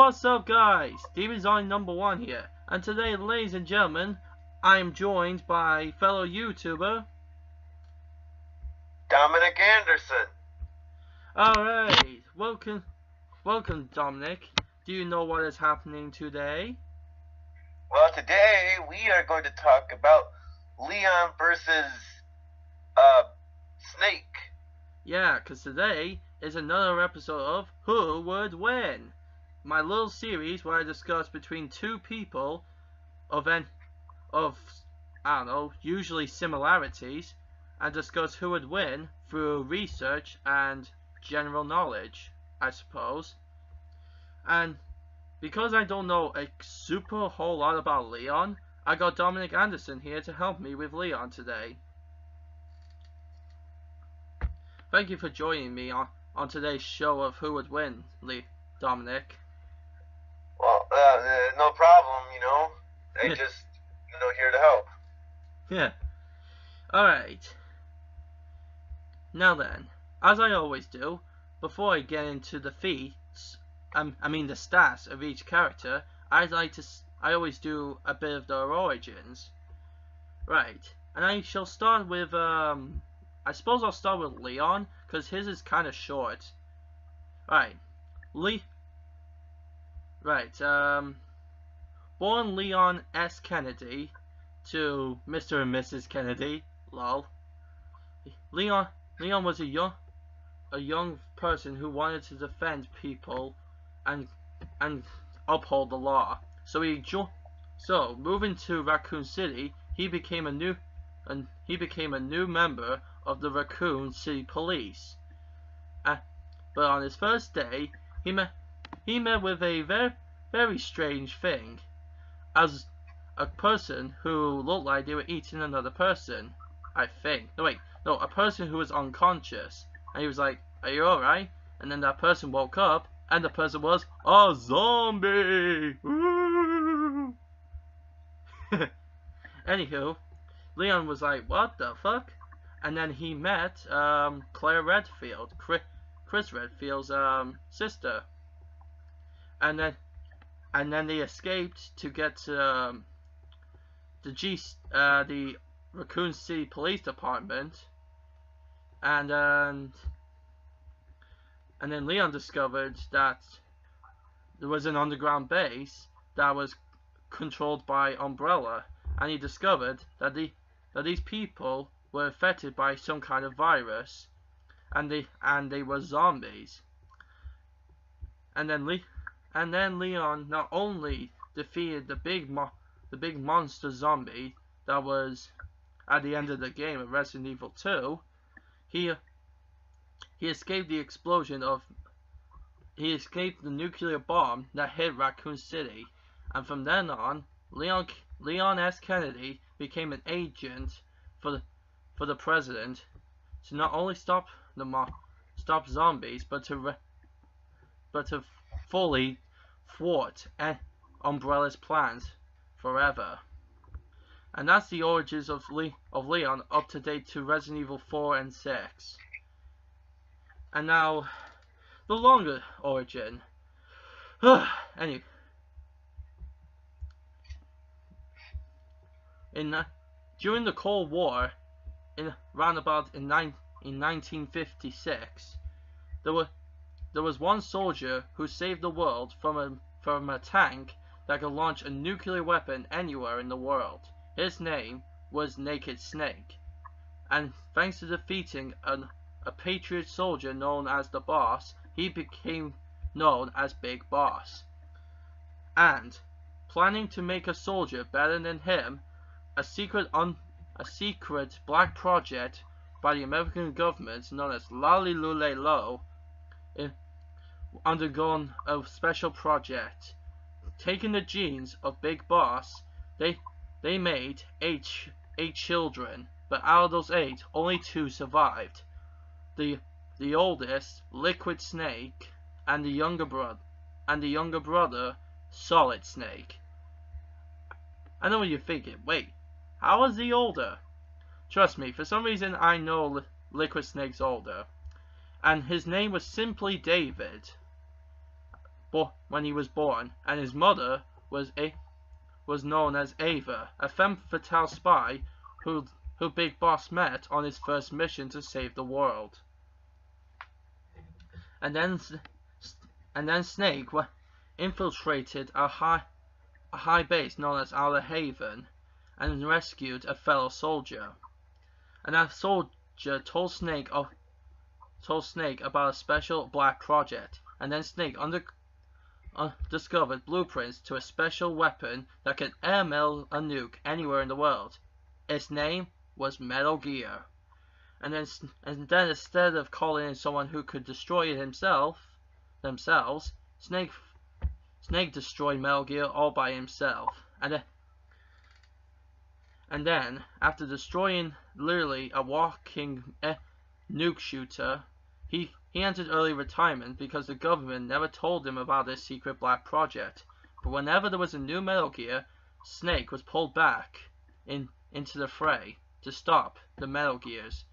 What's up, guys? Demon's on #1 here, and today, ladies and gentlemen, I am joined by fellow YouTuber Dominic Anderson. Alright, welcome Dominic. Do you know what is happening today? Well, today we are going to talk about Leon versus Snake. Yeah, because today is another episode of Who Would Win? My little series where I discuss between two people of I don't know, usually similarities, and discuss who would win through research and general knowledge, I suppose. And because I don't know a super whole lot about Leon, I got Dominic Anderson here to help me with Leon today. Thank you for joining me on today's show of Who Would Win, Dominic. Well, no problem, I just, here to help. Yeah. Alright. Now then, as I always do, before I get into the feats, the stats of each character, I always do a bit of their origins. Right. And I shall start with, I suppose I'll start with Leon, because his is kind of short. Right. Born Leon S. Kennedy to Mr. and Mrs. Kennedy, lol. Leon was a young person who wanted to defend people and uphold the law. So moving to Raccoon City, he became a new member of the Raccoon City Police. But on his first day, he met with a very strange thing, as a person who looked like they were eating another person. I think. No, a person who was unconscious. And he was like, "Are you alright?" And then that person woke up, and the person was a zombie! Woo! Anywho, Leon was like, "What the fuck?" And then he met Claire Redfield, Chris Redfield's sister. And then they escaped to get to the Raccoon City Police Department, and then Leon discovered that there was an underground base that was controlled by Umbrella, and he discovered that these people were affected by some kind of virus, and they were zombies. And then Leon not only defeated the big monster zombie that was at the end of the game of Resident Evil 2, he escaped the nuclear bomb that hit Raccoon City, and from then on, Leon S. Kennedy became an agent for the president to not only stop zombies, but to fully thwart Umbrella's plans forever. And that's the origins of Leon up to date to Resident Evil 4 and 6. And now, the longer origin. Anyway. During the Cold War, in 1956, there was one soldier who saved the world from a tank that could launch a nuclear weapon anywhere in the world. His name was Naked Snake, and thanks to defeating a Patriot soldier known as the Boss, he became known as Big Boss. And planning to make a soldier better than him, a secret black project by the American government known as Lalilulelo undergone a special project. Taking the genes of Big Boss, they made eight children, but out of those 8, only 2 survived. The oldest, Liquid Snake, and the younger brother, Solid Snake. I know what you're thinking. Wait, how is he older? Trust me, for some reason I know Liquid Snake's older, and his name was simply David. when he was born, and his mother was known as Ava, a femme fatale spy who Big Boss met on his first mission to save the world. And then Snake infiltrated a high base known as Outer Haven and rescued a fellow soldier. And that soldier told Snake about a special black project, and then Snake discovered blueprints to a special weapon that can airmail a nuke anywhere in the world. Its name was Metal Gear. And then instead of calling in someone who could destroy it themselves, Snake destroyed Metal Gear all by himself. And then, after destroying literally a walking nuke shooter, he entered early retirement because the government never told him about this secret black project. But whenever there was a new Metal Gear, Snake was pulled back into the fray to stop the Metal Gears.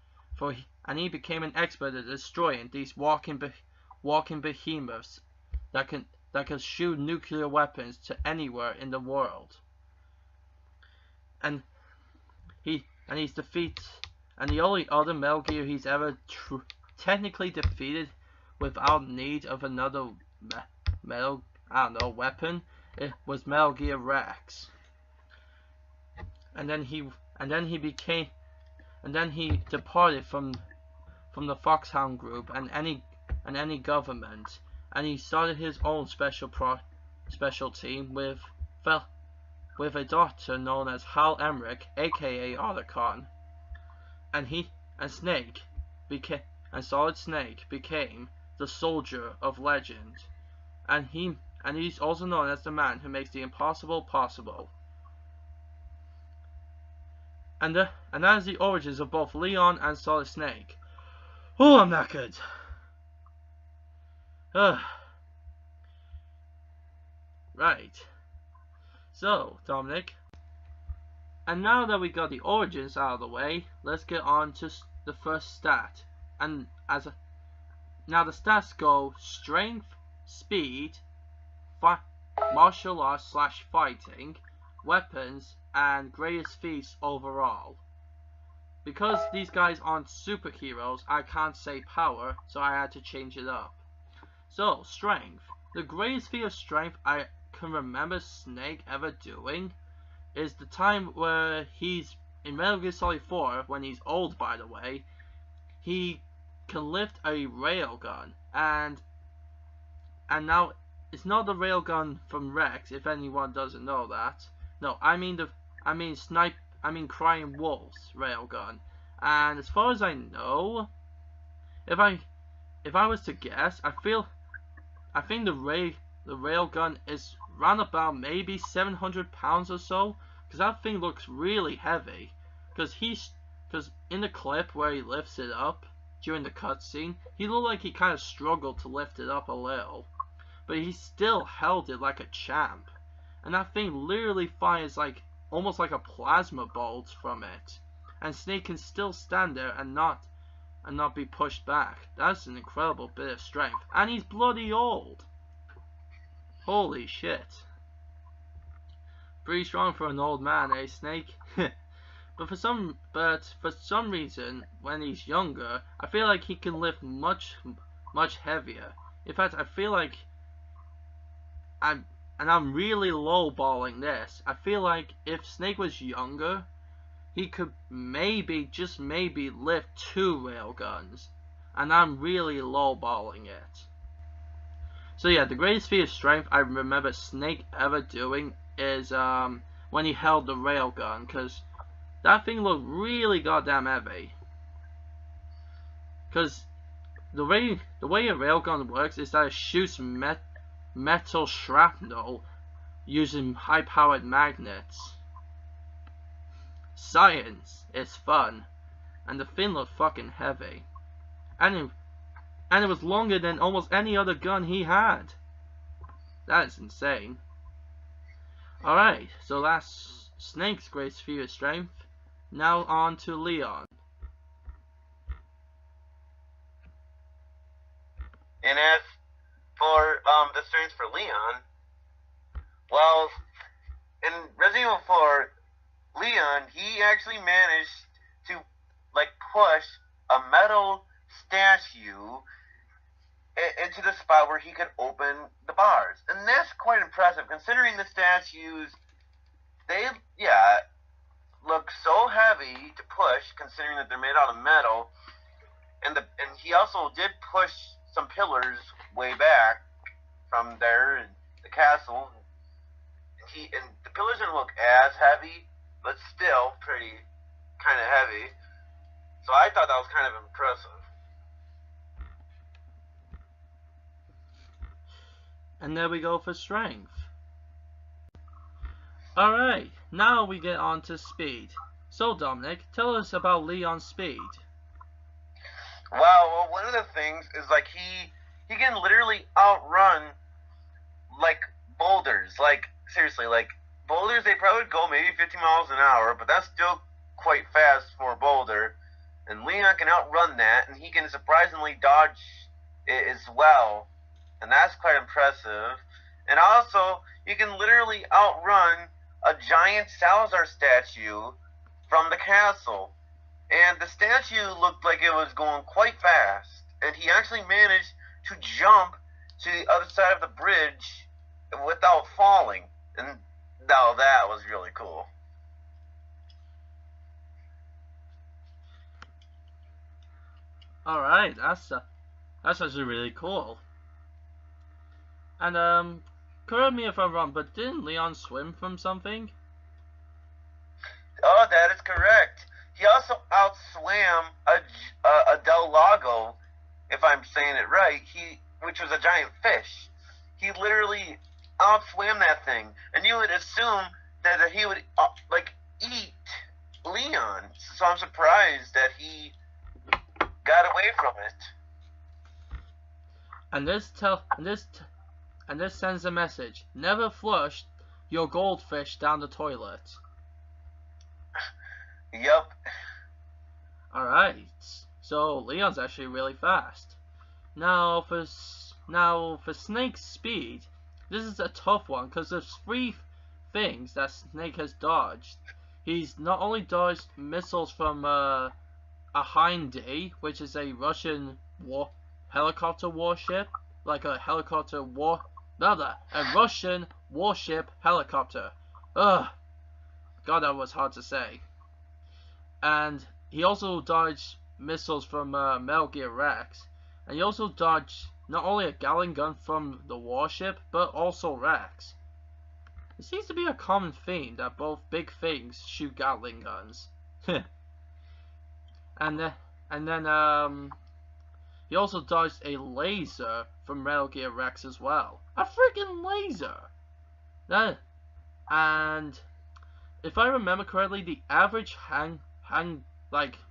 And he became an expert at destroying these walking behemoths that could shoot nuclear weapons to anywhere in the world. And the only other Metal Gear he's ever technically defeated without need of another weapon, it was Metal Gear Rex. And then he departed from the Foxhound Group and any government, and he started his own special team with a doctor known as Hal Emmerich, aka Otacon. And Solid Snake became the Soldier of Legend, and he's also known as the man who makes the impossible possible. And that is the origins of both Leon and Solid Snake. Oh, I'm knackered. Right. So, Dominic. And now that we got the origins out of the way, let's get on to the first stat. And now the stats go strength, speed, martial arts / fighting, weapons, and greatest feats overall. Because these guys aren't superheroes, I can't say power, so I had to change it up. So, strength. The greatest feat of strength I can remember Snake ever doing is the time where he's in Metal Gear Solid 4, when he's old by the way, he can lift a railgun, and now it's not the railgun from Rex, if anyone doesn't know that. No, I mean Crying Wolf's railgun. And as far as I know, if I was to guess, I think the railgun is round about maybe 700 pounds or so, because that thing looks really heavy. Because in the clip where he lifts it up during the cutscene, he looked like he kind of struggled to lift it up a little, but he still held it like a champ. And that thing literally fires almost like a plasma bolt from it, and Snake can still stand there and not be pushed back. That's an incredible bit of strength, and he's bloody old. Holy shit. Pretty strong for an old man, eh, Snake? But for some reason, when he's younger, I feel like he can lift much heavier. In fact, I feel like I'm really lowballing this. I feel like if Snake was younger, he could just maybe lift 2 railguns, and I'm really lowballing it. So yeah, the greatest feat of strength I remember Snake ever doing is when he held the railgun, because that thing looked really goddamn heavy. Because the way a railgun works is that it shoots metal shrapnel using high-powered magnets. Science is fun, and the thing looked fucking heavy, and it was longer than almost any other gun he had. That is insane. Alright, so that's Snake's greatest feat of strength. Now on to Leon. And as for the strength for Leon. Well, in Resident Evil 4, Leon, he actually managed to push a metal statue into the spot where he could open the bars, and that's quite impressive considering the statues. They look so heavy to push, considering that they're made out of metal, and he also did push some pillars way back from there in the castle. And the pillars didn't look as heavy, but still pretty kind of heavy. So I thought that was kind of impressive. And there we go for strength. Alright, now we get on to speed. So Dominic, tell us about Leon's speed. Well, one of the things is he can literally outrun boulders. Seriously, boulders, they probably go maybe 50 miles an hour, but that's still quite fast for a boulder. And Leon can outrun that, and he can surprisingly dodge it as well. And that's quite impressive. And also, you can literally outrun a giant Salazar statue from the castle. And the statue looked like it was going quite fast. And he actually managed to jump to the other side of the bridge without falling. And now that was really cool. Alright, that's actually really cool. And correct me if I'm wrong, but didn't Leon swim from something? Oh, that is correct. He also outswam a Del Lago, if I'm saying it right, which was a giant fish. He literally outswam that thing, and you would assume that he would eat Leon. So I'm surprised that he got away from it. And this sends a message: never flush your goldfish down the toilet. Yup. Alright, so Leon's actually really fast. Now for Snake's speed, this is a tough one because there's 3 things that Snake has dodged. He's not only dodged missiles from a Handgun, which is a Russian helicopter warship, a Russian warship helicopter. Ugh, God, that was hard to say. And he also dodged missiles from Metal Gear Rex, and he also dodged not only a Gatling gun from the warship, but also Rex. It seems to be a common theme that both big things shoot Gatling guns. and then he also dodged a laser from Metal Gear Rex as well. A freaking laser! And if I remember correctly, the average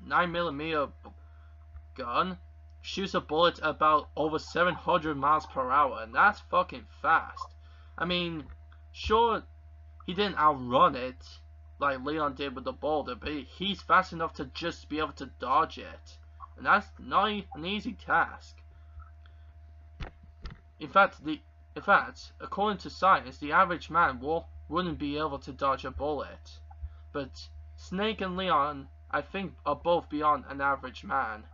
9mm gun shoots a bullet about over 700 miles per hour, and that's fucking fast. I mean, sure, he didn't outrun it like Leon did with the boulder, but he's fast enough to just be able to dodge it, and that's not an easy task. In fact, according to science, the average man wouldn't be able to dodge a bullet, but Snake and Leon, I think, are both beyond an average man.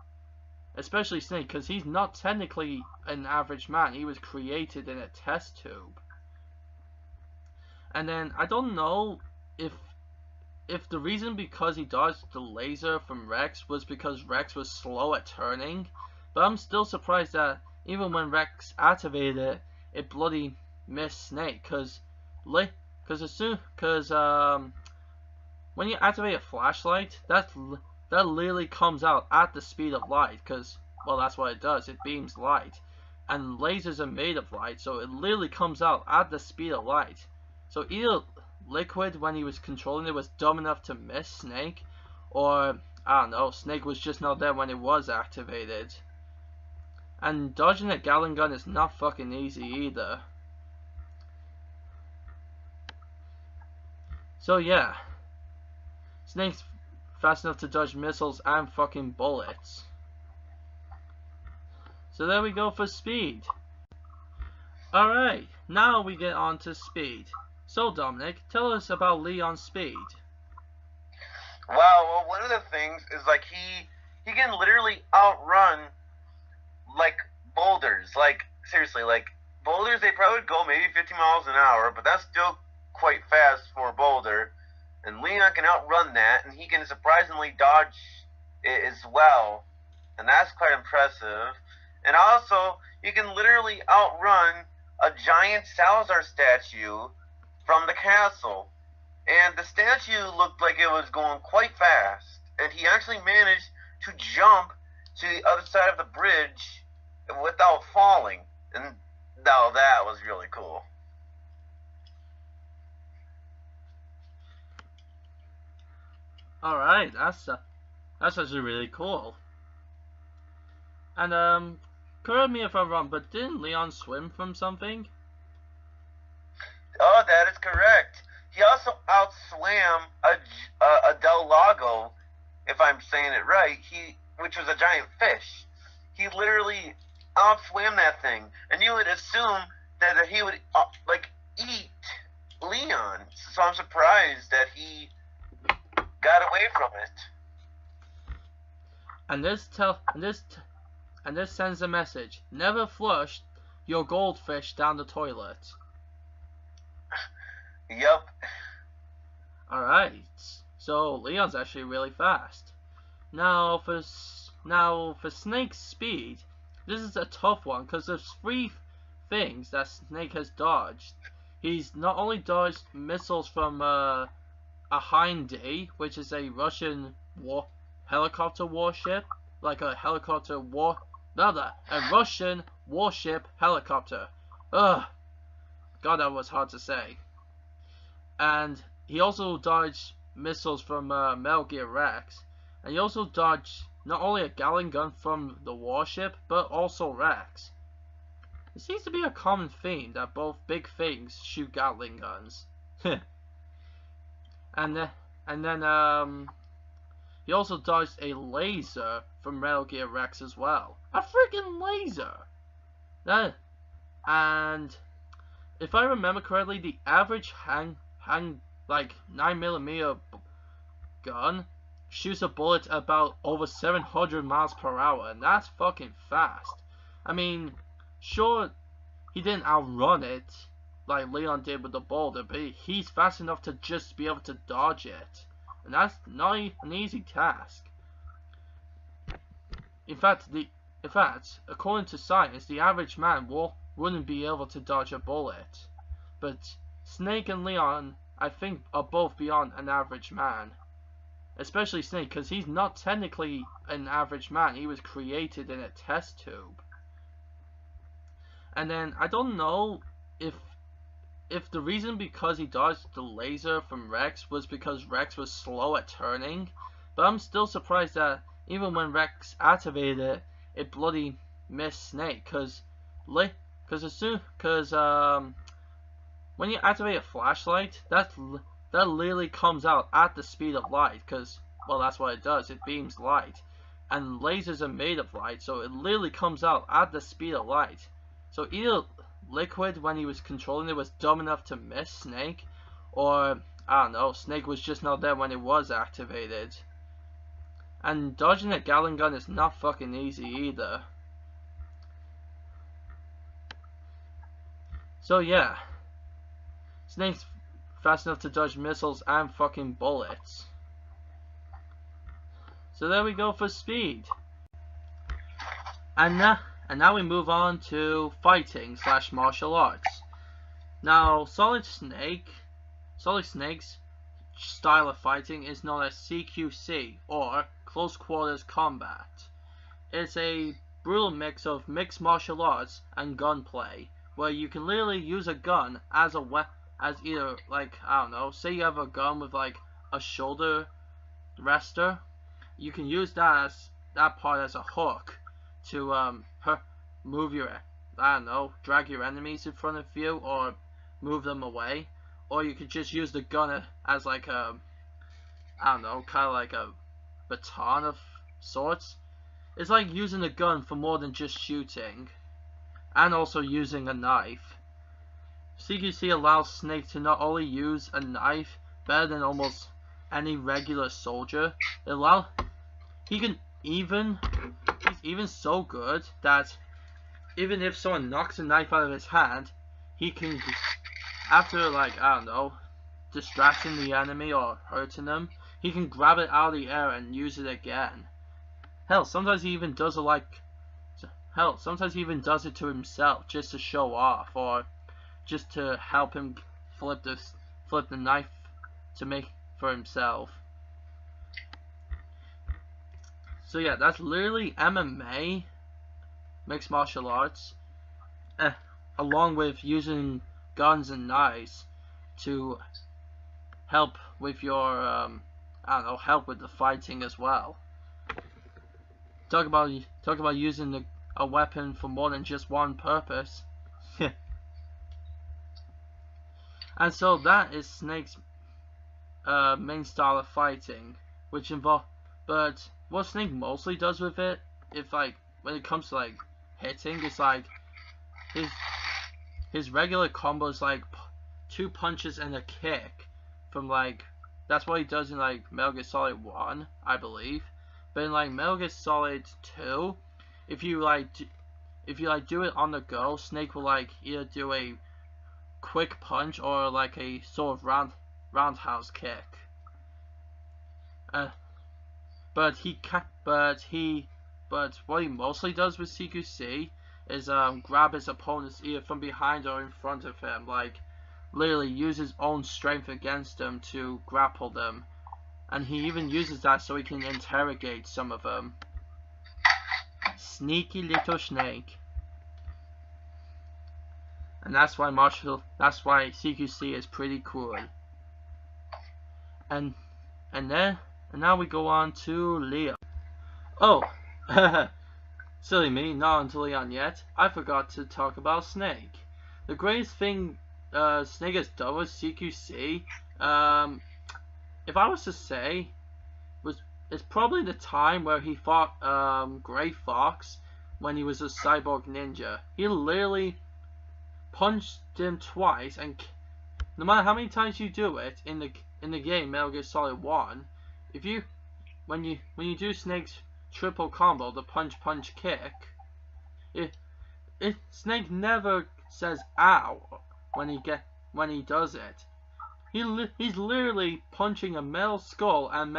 Especially Snake, because he's not technically an average man. He was created in a test tube. And then, I don't know if the reason because he dodged the laser from Rex was because Rex was slow at turning. But I'm still surprised that even when Rex activated it, it bloody missed Snake. Because when you activate a flashlight, that literally comes out at the speed of light, because, well, that's what it does, it beams light. And lasers are made of light, so it literally comes out at the speed of light. So either Liquid, when he was controlling it, was dumb enough to miss Snake, or, I don't know, Snake was just not there when it was activated. And dodging a Gatling gun is not fucking easy either. So yeah, Snake's fast enough to dodge missiles and fucking bullets. So there we go for speed. Alright, now we get on to speed. So Dominic, tell us about Leon's speed. Well, one of the things is like he can literally outrun like boulders. Like seriously, like boulders they probably would go maybe 50 miles an hour, but that's still quite fast for a boulder. And Leon can outrun that, and he can surprisingly dodge it as well, and that's quite impressive. And also, he can literally outrun a giant Salazar statue from the castle. And the statue looked like it was going quite fast, and he actually managed to jump to the other side of the bridge without falling. And now that was really cool. Alright, that's actually really cool. And correct me if I'm wrong, but didn't Leon swim from something? Oh, that is correct. He also outswam a Del Lago, if I'm saying it right. Which was a giant fish. He literally outswam that thing, and you would assume that he would like eat Leon. So I'm surprised that he got away from it. And this sends a message: never flush your goldfish down the toilet. Yup. Alright, so Leon's actually really fast. Now for Snake's speed, this is a tough one because there's 3 things that Snake has dodged. He's not only dodged missiles from a Handgun, which is a Russian helicopter warship, like a Russian warship helicopter. Ugh, God, that was hard to say. And he also dodged missiles from Metal Gear Rex, and he also dodged not only a Gatling gun from the warship, but also Rex. It seems to be a common theme that both big things shoot Gatling guns. and then he also dodged a laser from Metal Gear Rex as well. A freaking laser! And if I remember correctly, the average like 9mm gun shoots a bullet about over 700 miles per hour, and that's fucking fast. I mean, sure, he didn't outrun it like Leon did with the boulder, but he's fast enough to just be able to dodge it, and that's not an easy task. In fact, according to science, the average man wouldn't be able to dodge a bullet, but Snake and Leon, I think, are both beyond an average man. Especially Snake, because he's not technically an average man. He was created in a test tube. And then, I don't know if the reason because he dodged the laser from Rex was because Rex was slow at turning. But I'm still surprised that even when Rex activated it, it bloody missed Snake. Because when you activate a flashlight, that literally comes out at the speed of light, because, well, that's what it does, it beams light. And lasers are made of light, so it literally comes out at the speed of light. So either Liquid, when he was controlling it, was dumb enough to miss Snake, or, I don't know, Snake was just not there when it was activated. And dodging a Gatling gun is not fucking easy either. So yeah, Snake's fast enough to dodge missiles and fucking bullets. So there we go for speed. And now we move on to fighting / martial arts. Now, Solid Snake's style of fighting is known as CQC, or Close Quarters Combat. It's a brutal mix of mixed martial arts and gunplay, where you can literally use a gun as either, like, I don't know, say you have a gun with like a shoulder rester, you can use that part as a hook to move your, I don't know, drag your enemies in front of you or move them away, or you could just use the gun as like a, I don't know, kind of like a baton of sorts. It's like using a gun for more than just shooting, and also using a knife. CQC allows Snake to not only use a knife better than almost any regular soldier, he's even so good that even if someone knocks a knife out of his hand, he can, after like, I don't know, distracting the enemy or hurting them, he can grab it out of the air and use it again. Sometimes he even does it to himself just to show off, or just to help him flip the knife to make for himself. So yeah, that's literally MMA, mixed martial arts, along with using guns and knives to help with your help with the fighting as well. Talk about using a weapon for more than just one purpose. And so that is Snake's main style of fighting, but what Snake mostly does with it, when it comes to hitting, it's his regular combo is 2 punches and a kick from that's what he does in Metal Gear Solid 1, I believe. But in Metal Gear Solid 2, if you do it on the go, Snake will either do a quick punch or a sort of roundhouse kick. But what he mostly does with CQC is grab his opponents either from behind or in front of him, literally use his own strength against them to grapple them, and he even uses that so he can interrogate some of them. Sneaky little Snake. And that's why CQC is pretty cool. And now we go on to Leon. Oh, silly me, not onto Leon yet. I forgot to talk about Snake. The greatest thing Snake has done with CQC, if I was to say, it's probably the time where he fought Gray Fox when he was a cyborg ninja. He literally punched him twice, and no matter how many times you do it in the game Metal Gear Solid 1, when you do Snake's triple combo, the punch kick, Snake never says ow when he does it. He's literally punching a metal skull and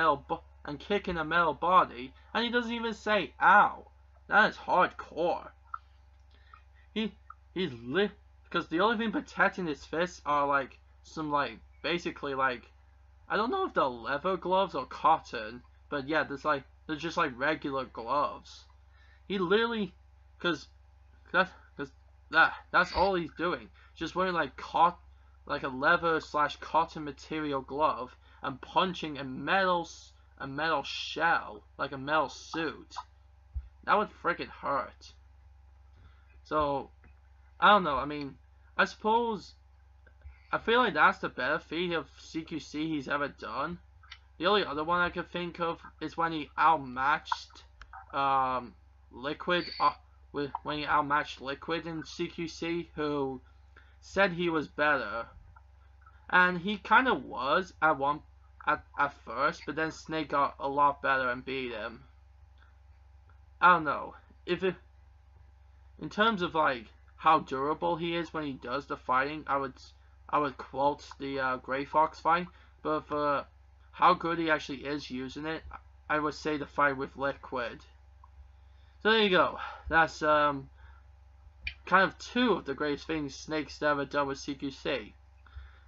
kicking a metal body, and he doesn't even say ow. That is hardcore. Because the only thing protecting his fists are basically I don't know if they're leather gloves or cotton, but yeah, they're just regular gloves. He literally, that's all he's doing, just wearing a leather / cotton material glove and punching a metal shell, a metal suit. That would freaking hurt. So I don't know. I mean, I feel like that's the better feat of CQC he's ever done. The only other one I could think of is when he outmatched Liquid in CQC, who said he was better, and he kind of was at first, but then Snake got a lot better and beat him. I don't know in terms of how durable he is when he does the fighting, I would quote the Gray Fox fight, but for how good he actually is using it, I would say the fight with Liquid. So there you go. That's kind of 2 of the greatest things Snake's ever done with CQC.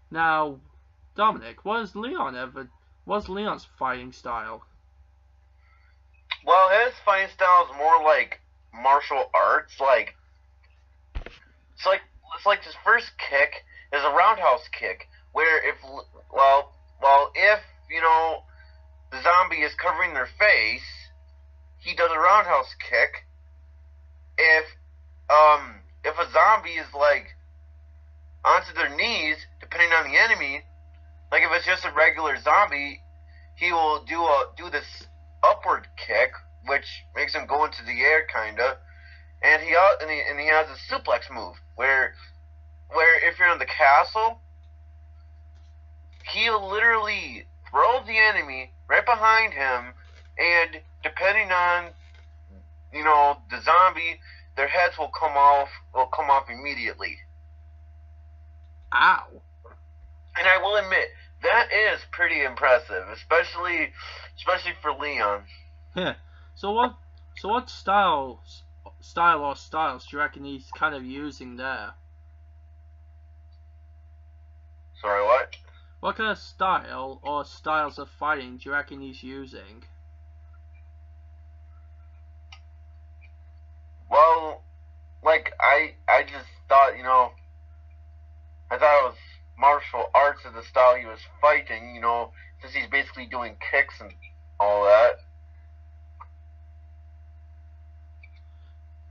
Now, Dominic, what's Leon's fighting style? Well, his fighting style is more like martial arts. It's like his first kick is a roundhouse kick, where if the zombie is covering their face, he does a roundhouse kick. If a zombie is onto their knees, depending on the enemy, if it's just a regular zombie, he will do this upward kick, which makes him go into the air kinda, and he has a suplex move where if you're on the castle, he'll literally throw the enemy right behind him, and depending on, the zombie, their heads will come off immediately. Ow. And I will admit, that is pretty impressive, especially for Leon. Yeah. So what styles do you reckon he's kind of using there? Sorry, what? What kind of style or styles of fighting do you reckon he's using? Well, like, I just thought, I thought it was martial arts as the style he was fighting, since he's basically doing kicks and all that.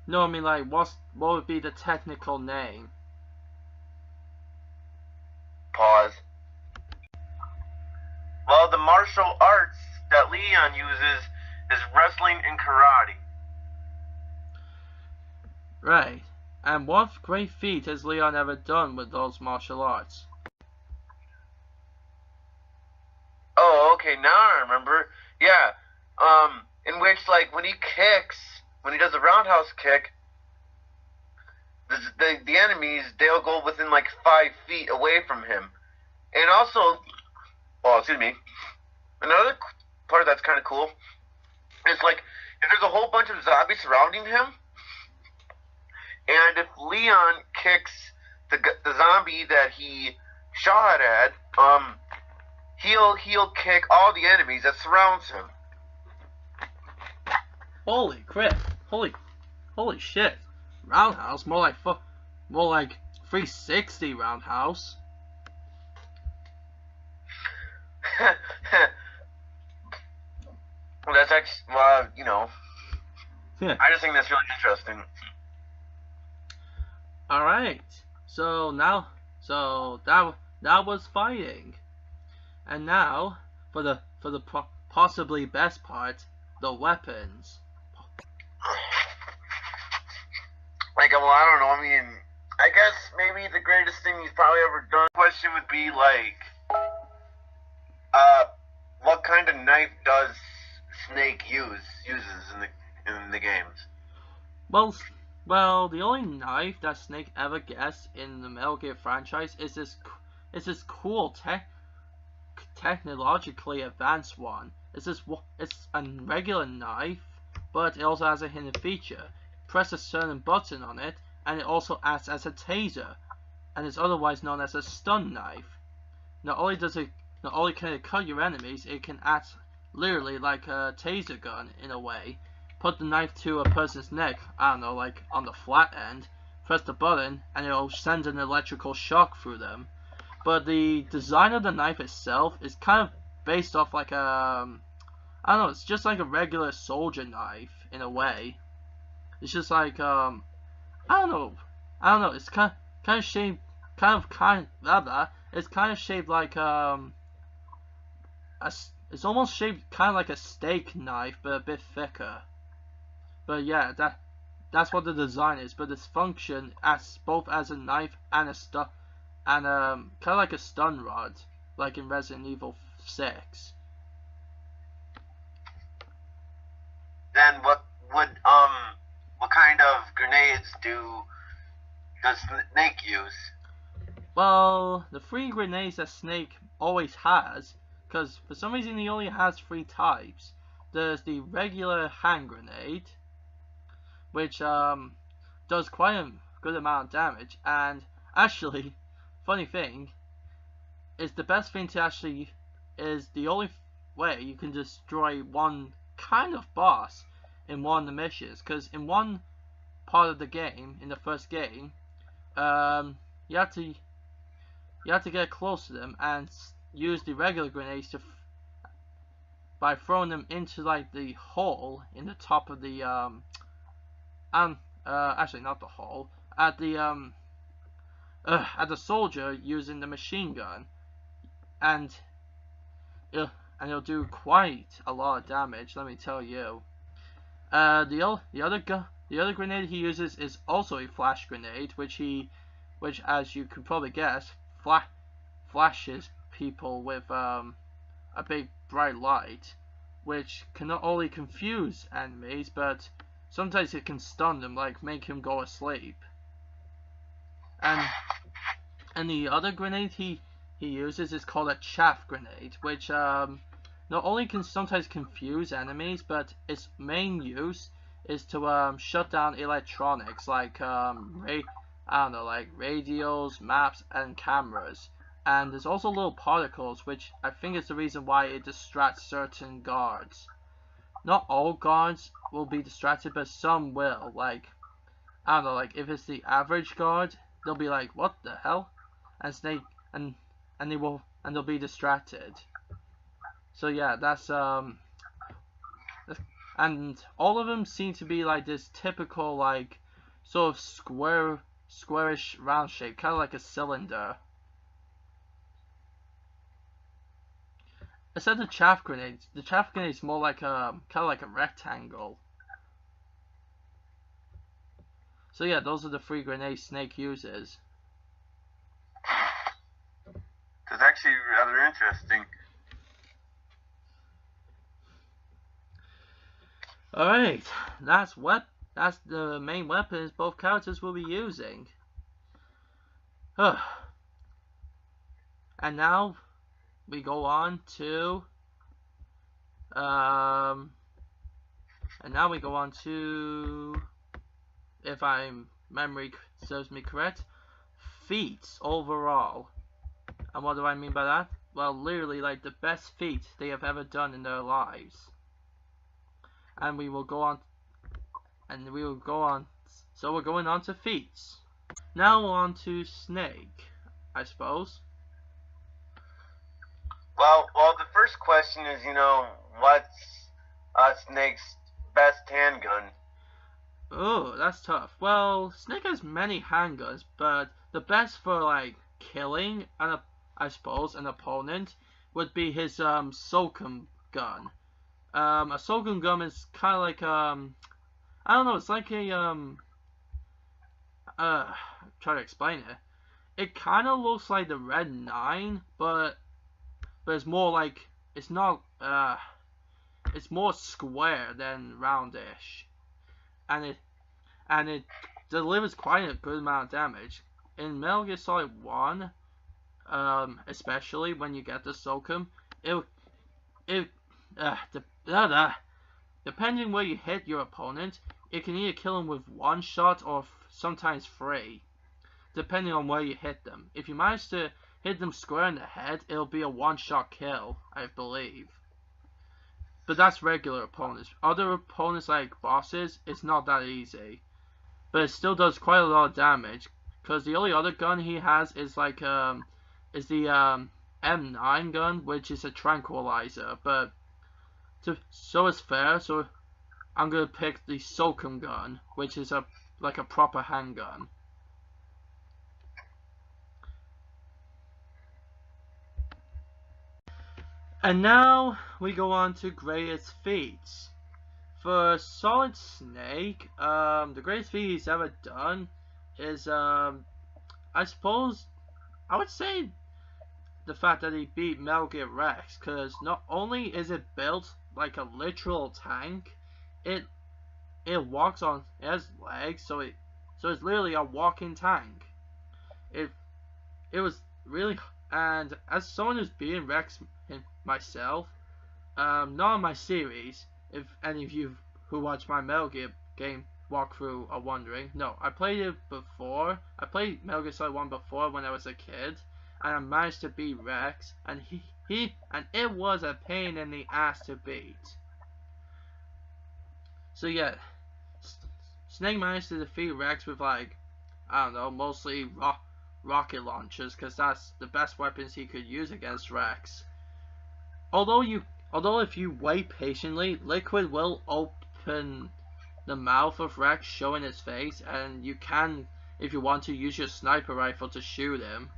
No, I mean, like, what would be the technical name? Pause. Well, the martial arts that Leon uses is wrestling and karate. Right. And what great feat has Leon ever done with those martial arts? Oh, okay, now I remember. Yeah, in which, like, when he does a roundhouse kick, the enemies, they'll go within, like, 5 feet away from him. And also, another part that's kind of cool is, like, if there's a whole bunch of zombies surrounding him, and if Leon kicks the zombie that he shot at, he'll kick all the enemies that surrounds him. Holy crap! Holy shit! Roundhouse, more like 360 roundhouse. Well, that's actually, Yeah. I just think that's really interesting. All right. So that was fighting, and now for the possibly best part, the weapons. Like, well, I don't know. I mean, I guess maybe the greatest thing he's probably ever done. Question would be like, what kind of knife does Snake uses in the games? Well, the only knife that Snake ever gets in the Metal Gear franchise is this cool technologically advanced one. It's a regular knife, but it also has a hidden feature. Press a certain button on it, and it also acts as a taser, and is otherwise known as a stun knife. Not only can it cut your enemies, it can act literally like a taser gun in a way. Put the knife to a person's neck, I don't know, like on the flat end, press the button, and it'll send an electrical shock through them. But the design of the knife itself is kind of based off like I don't know, it's just like a regular soldier knife in a way. It's just like I don't know, it's kind of shaped it's kind of shaped like it's almost shaped kind of like a steak knife, but a bit thicker. But yeah, that's what the design is. But its function as both as a knife and kind of like a stun rod, like in Resident Evil 6. Then what kind of grenades does Snake use? Well, the 3 grenades that Snake always has, because for some reason he only has 3 types. There's the regular hand grenade, which does quite a good amount of damage, and actually, funny thing, is the best thing to actually is the only way you can destroy one kind of boss in one of the missions, because in one part of the game, in the first game, you have to get close to them and use the regular grenades by throwing them into like the hole in the top of the actually not the hole, at the soldier using the machine gun, and it'll do quite a lot of damage, let me tell you. The other grenade he uses is also a flash grenade, which he which, as you could probably guess, flashes people with a big bright light, which can not only confuse enemies, but sometimes it can stun them, like make him go asleep. And the other grenade he uses is called a chaff grenade, which not only can sometimes confuse enemies, but its main use is to shut down electronics like like radios, maps, and cameras. And there's also little particles, which I think is the reason why it distracts certain guards. Not all guards will be distracted, but some will. Like, I don't know, like if it's the average guard, they'll be like, "What the hell?" and they'll be distracted. So yeah, and all of them seem to be like this typical like sort of squarish round shape, kind of like a cylinder. Instead of the chaff grenade is more like kind of like a rectangle. So yeah, those are the 3 grenades Snake uses. It's actually rather interesting. Alright, that's the main weapons both characters will be using. And now we go on to if memory serves me correct, feats overall. And what do I mean by that? Well, literally like the best feat they have ever done in their lives. And we will go on. So we're going on to feats. Now on to Snake, I suppose. Well, the first question is, what's Snake's best handgun? Oh, that's tough. Well, Snake has many handguns, but the best for like killing I suppose an opponent would be his Soakum gun. A Soakum gun is kind of like I don't know, it's like a try to explain it. It kind of looks like the Red 9, but it's more like it's more square than roundish, and it delivers quite a good amount of damage. In Metal Gear Solid 1, especially when you get the Soakum, depending where you hit your opponent, it can either kill him with 1 shot or sometimes 3, depending on where you hit them. If you manage to hit them square in the head, it'll be a 1-shot kill, I believe. But that's regular opponents. Other opponents like bosses, it's not that easy. But it still does quite a lot of damage, because the only other gun he has is like the M9 gun, which is a tranquilizer. But so it's fair, so I'm gonna pick the Soakum gun, which is like a proper handgun. And now we go on to greatest feats. For Solid Snake, the greatest feat he's ever done is I suppose I would say the fact that he beat Metal Gear Rex, because not only is it built like a literal tank, it walks on, it has legs, so it's literally a walking tank. It was really, and as someone who's beaten Rex myself, not on my series, if any of you who watch my Metal Gear game walkthrough are wondering, no, I played it before. I played Metal Gear Solid 1 before when I was a kid, and I managed to beat Rex, and it was a pain in the ass to beat. So yeah, Snake managed to defeat Rex with like, I don't know, mostly rocket launchers, because that's the best weapons he could use against Rex. Although if you wait patiently, Liquid will open the mouth of Rex, showing his face, and you can, if you want to, use your sniper rifle to shoot him.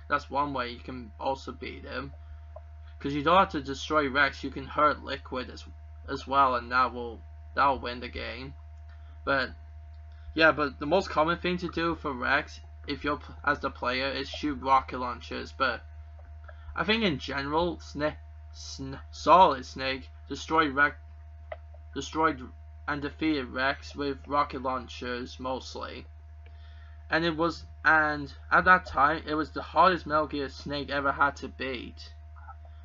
That's one way you can also beat him. Because you don't have to destroy Rex, you can hurt Liquid as well, and that'll win the game. But yeah, but the most common thing to do for Rex if you're as the player, is shoot rocket launchers. But I think in general, Solid Snake destroyed and defeated Rex with rocket launchers mostly. And at that time it was the hardest Metal Gear Snake ever had to beat.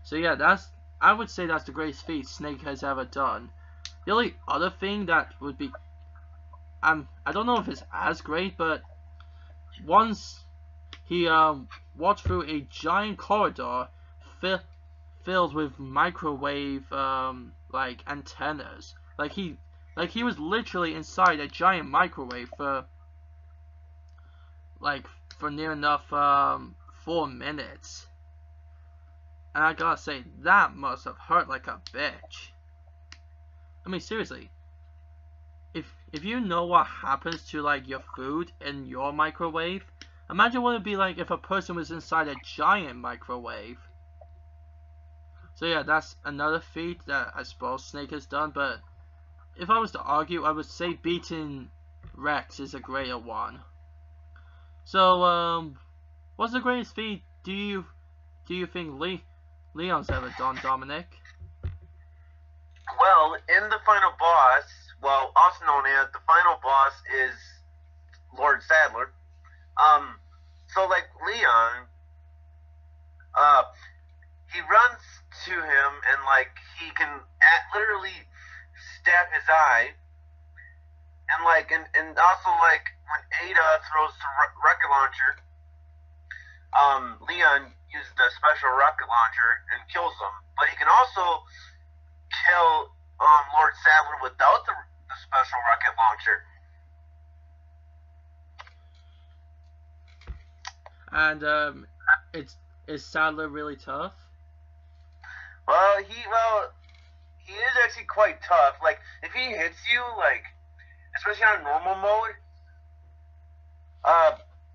So yeah, I would say that's the greatest feat Snake has ever done. The only other thing that would be I don't know if it's as great, but once he walked through a giant corridor filled with microwave like antennas. Like he was literally inside a giant microwave for near enough 4 minutes. And I gotta say, that must have hurt like a bitch. I mean, seriously, if you know what happens to like your food in your microwave, imagine what it'd be like if a person was inside a giant microwave. So yeah, that's another feat that I suppose Snake has done, but if I was to argue, I would say beating Rex is a greater one. So, what's the greatest feat do you think Leon's ever done, Dominic? Well, in the final boss, well, also known as the final boss is Lord Sadler. So like Leon, he runs to him and like he can literally stab his eye, and also like when Ada throws the rocket launcher, Leon uses the special rocket launcher and kills him. But he can also kill Lord Sadler without the special rocket launcher. And is Sadler really tough? Well, he is actually quite tough. Like if he hits you, like especially on normal mode,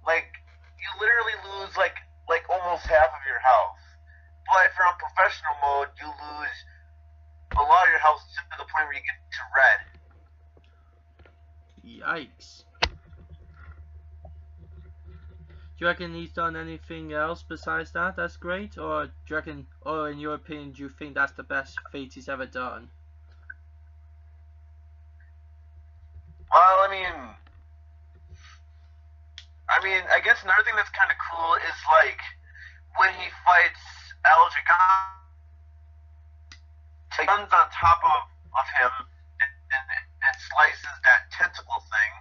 like you literally lose like almost half of your health. But if you're on professional mode, you lose a lot of your health to the point where you get to red. Yikes. Do you reckon he's done anything else besides that that's great? Or do you reckon, or in your opinion, do you think that's the best feat he's ever done? Well, I guess another thing that's kind of cool is like when he fights Aljagon, he runs on top of him and slices that tentacle thing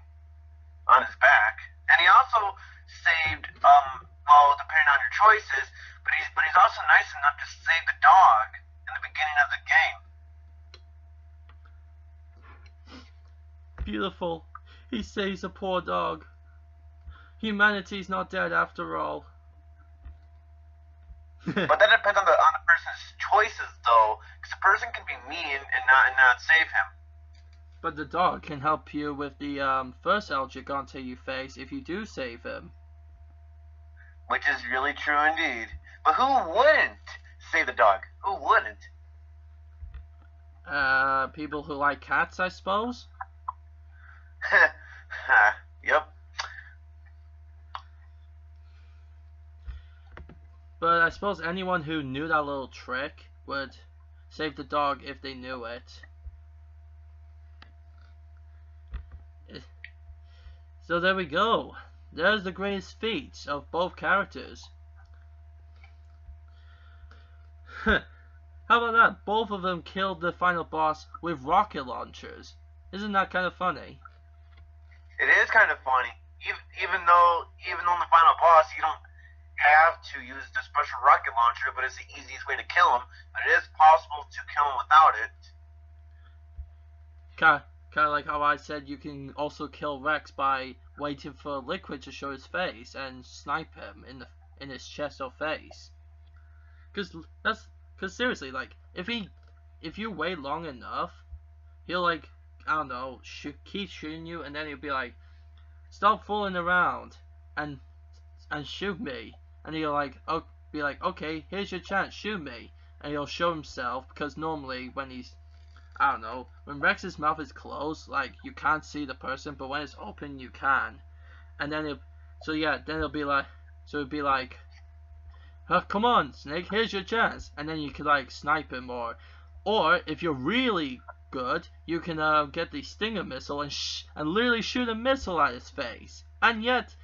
on his back. And he also saved, well, depending on your choices, but he's also nice enough to save the dog in the beginning of the game. Beautiful. He saves a poor dog. Humanity's not dead after all. But that depends on the person's choices, though, because a person can be mean and not save him. But the dog can help you with the first El Gigante you face if you do save him. Which is really true indeed. But who wouldn't save the dog? Who wouldn't? People who like cats, I suppose? Yep. But I suppose anyone who knew that little trick would save the dog if they knew it. So there we go. There's the greatest feats of both characters. How about that? Both of them killed the final boss with rocket launchers. Isn't that kind of funny? It is kind of funny. Even though in the final boss you don't have to use the special rocket launcher, but it's the easiest way to kill him. But it is possible to kill him without it. Kind of like how I said you can also kill Rex by waiting for Liquid to show his face and snipe him in his chest or face. Cause seriously, like if you wait long enough, he'll like, I don't know, keep shooting you, and then he'll be like, stop fooling around and shoot me. And he'll like, be like, okay, here's your chance, shoot me. And he'll show himself, because normally when he's, I don't know, when Rex's mouth is closed, like you can't see the person, but when it's open you can. And then So yeah, then it'll be like, come on, Snake, here's your chance, and then you can like snipe him, or if you're really good, you can get the Stinger missile and literally shoot a missile at his face, and yet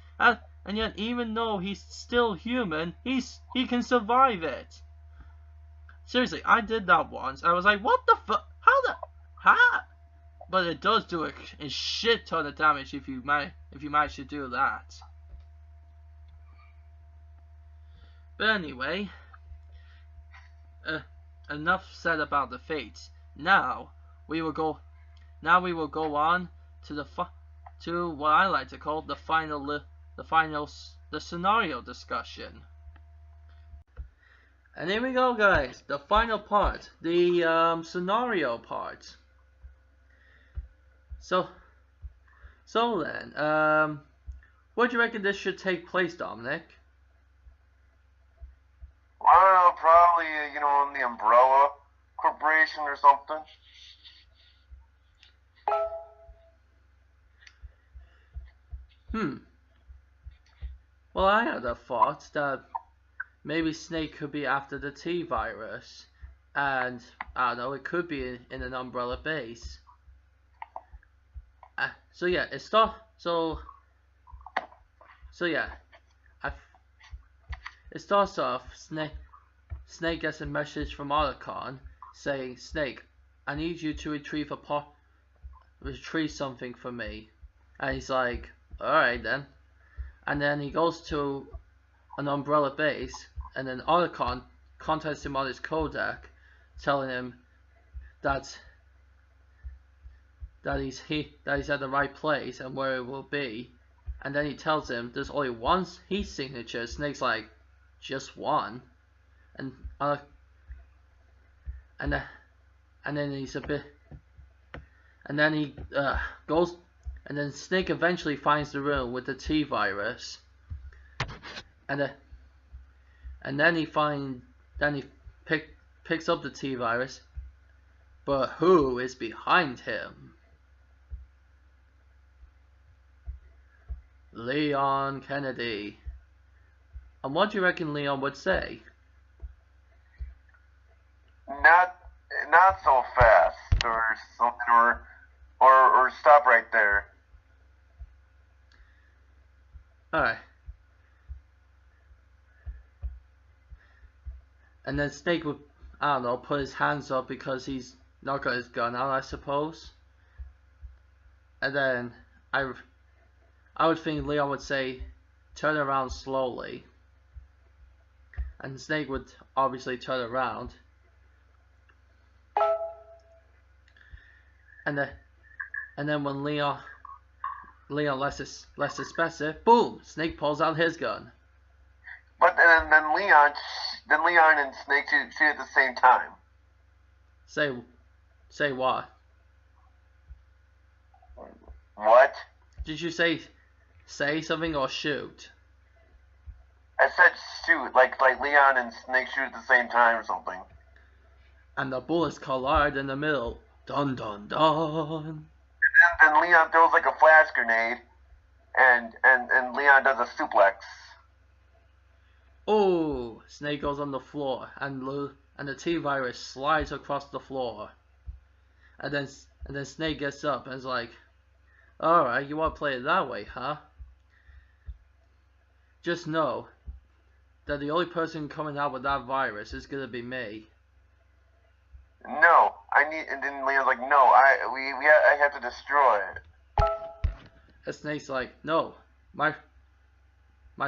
even though he's still human, he can survive it. Seriously, I did that once. I was like, what the fuck? How? But it does do a shit ton of damage if you manage to do that. But anyway, enough said about the fates. Now we will go on to to what I like to call the scenario discussion. And here we go, guys. The final part, the scenario part. So then, what do you reckon this should take place, Dominic? I don't know, probably, in the Umbrella Corporation or something. Well, I had a thought that maybe Snake could be after the T-virus, and I don't know, it could be in an Umbrella base. So yeah, it starts off. Snake gets a message from Otacon saying, "Snake, I need you to retrieve something for me." And he's like, "Alright then." And then he goes to an Umbrella base, and then Otacon contacts him on his codec, telling him that he's at the right place and where it will be. And then he tells him there's only one heat signature. Snake's like, just one? And then he's a bit, and then he goes, and then Snake eventually finds the room with the T-virus, and then he picks up the T-virus, but who is behind him? Leon Kennedy. And what do you reckon Leon would say? Not so fast, or something, or stop right there. Alright. And then Snake would, I don't know, put his hands up because he's not got his gun out, I suppose. And then I would think Leon would say, turn around slowly. And Snake would obviously turn around. And then when Leon lets suspect it, boom! Snake pulls out his gun. But then Leon and Snake shoot at the same time. Say what? What? Did you say something or shoot? I said shoot, like Leon and Snake shoot at the same time or something. And the bullets collide in the middle. Dun dun dun. And then Leon throws like a flash grenade, and Leon does a suplex. Oh, Snake goes on the floor, and the T-virus slides across the floor. And then Snake gets up and is like, "Alright, you want to play it that way, huh? Just know that the only person coming out with that virus is gonna be me." No, and then Leon's like, "No, I have to destroy it." And Snake's like, "No, my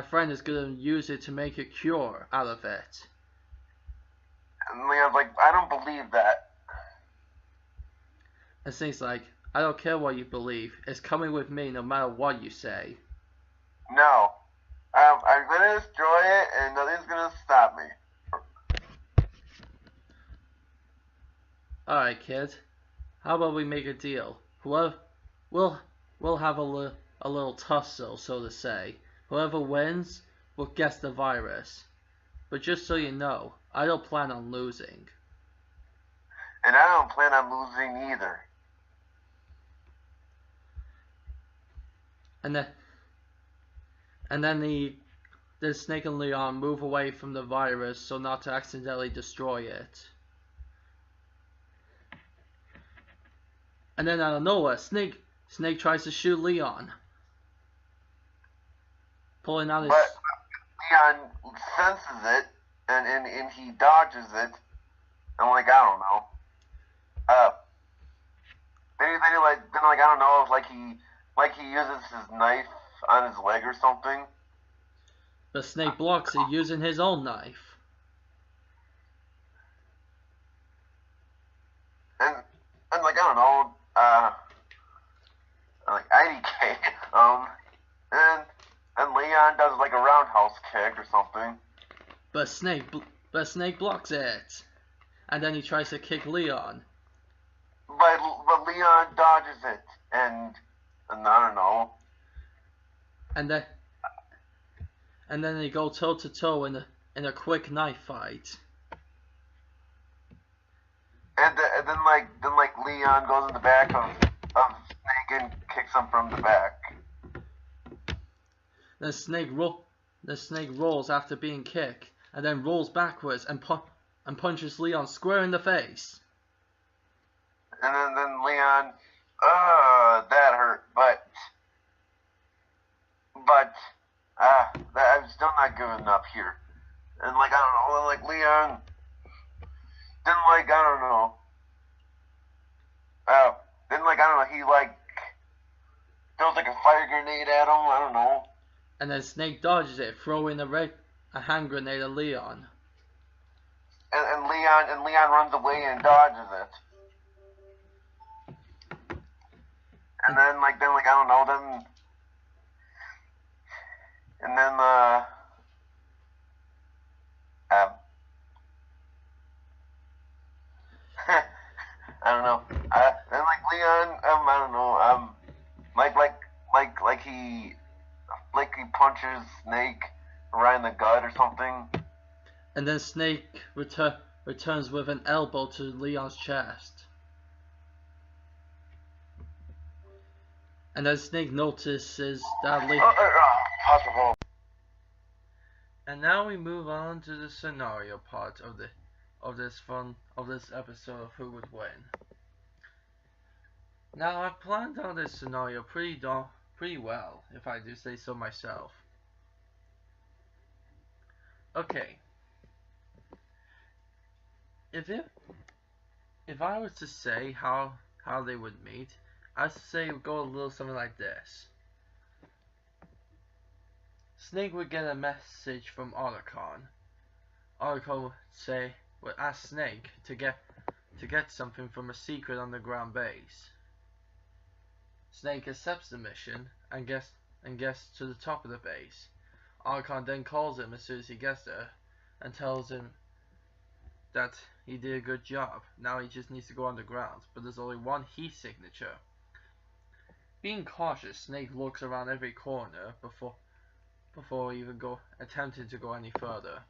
friend is gonna use it to make a cure out of it." And Leon's like, "I don't believe that." And Snake's like, "I don't care what you believe. It's coming with me no matter what you say." No, I'm gonna destroy it, and nothing's gonna stop me. Alright, kid. How about we make a deal? We'll have a little tussle, so to say. Whoever wins will guess the virus. But just so you know, I don't plan on losing. And I don't plan on losing either. And then the Snake and Leon move away from the virus so not to accidentally destroy it. And then out of nowhere, Snake tries to shoot Leon, pulling out his. But Leon senses it, and he dodges it. I'm like, I don't know. Then I don't know if he uses his knife on his leg or something. But Snake blocks it using his own knife. And like, I don't know, like IDK, and Leon does like a roundhouse kick or something. But Snake blocks it, and then he tries to kick Leon. But Leon dodges it, and I don't know. And then they go toe to toe in a quick knife fight. And then Leon goes in the back of Snake and kicks him from the back. Then Snake rolls after being kicked, and then rolls backwards and punches Leon square in the face. And then Leon, that hurt, but I'm still not giving up here. And like, I don't know, like Leon, then like, I don't know. Then like, I don't know, he like throws like a fire grenade at him, I don't know. And then Snake dodges it, throwing a hand grenade at Leon. And Leon runs away and dodges it. And then I don't know, and then I don't know. Then like Leon, I don't know, like he punches Snake right in the gut or something. And then Snake returns with an elbow to Leon's chest. And then Snake notices that Possible. And now we move on to the scenario part of this episode of Who Would Win. Now I've planned out this scenario pretty well, if I do say so myself. Okay. If I was to say how they would meet, I'd say it would go a little something like this. Snake would get a message from Otacon. Otacon would ask Snake to get something from a secret underground base. Snake accepts the mission and gets to the top of the base. Otacon then calls him as soon as he gets there and tells him that he did a good job. Now he just needs to go underground, but there's only one heat signature. Being cautious, Snake looks around every corner before even attempting to go any further.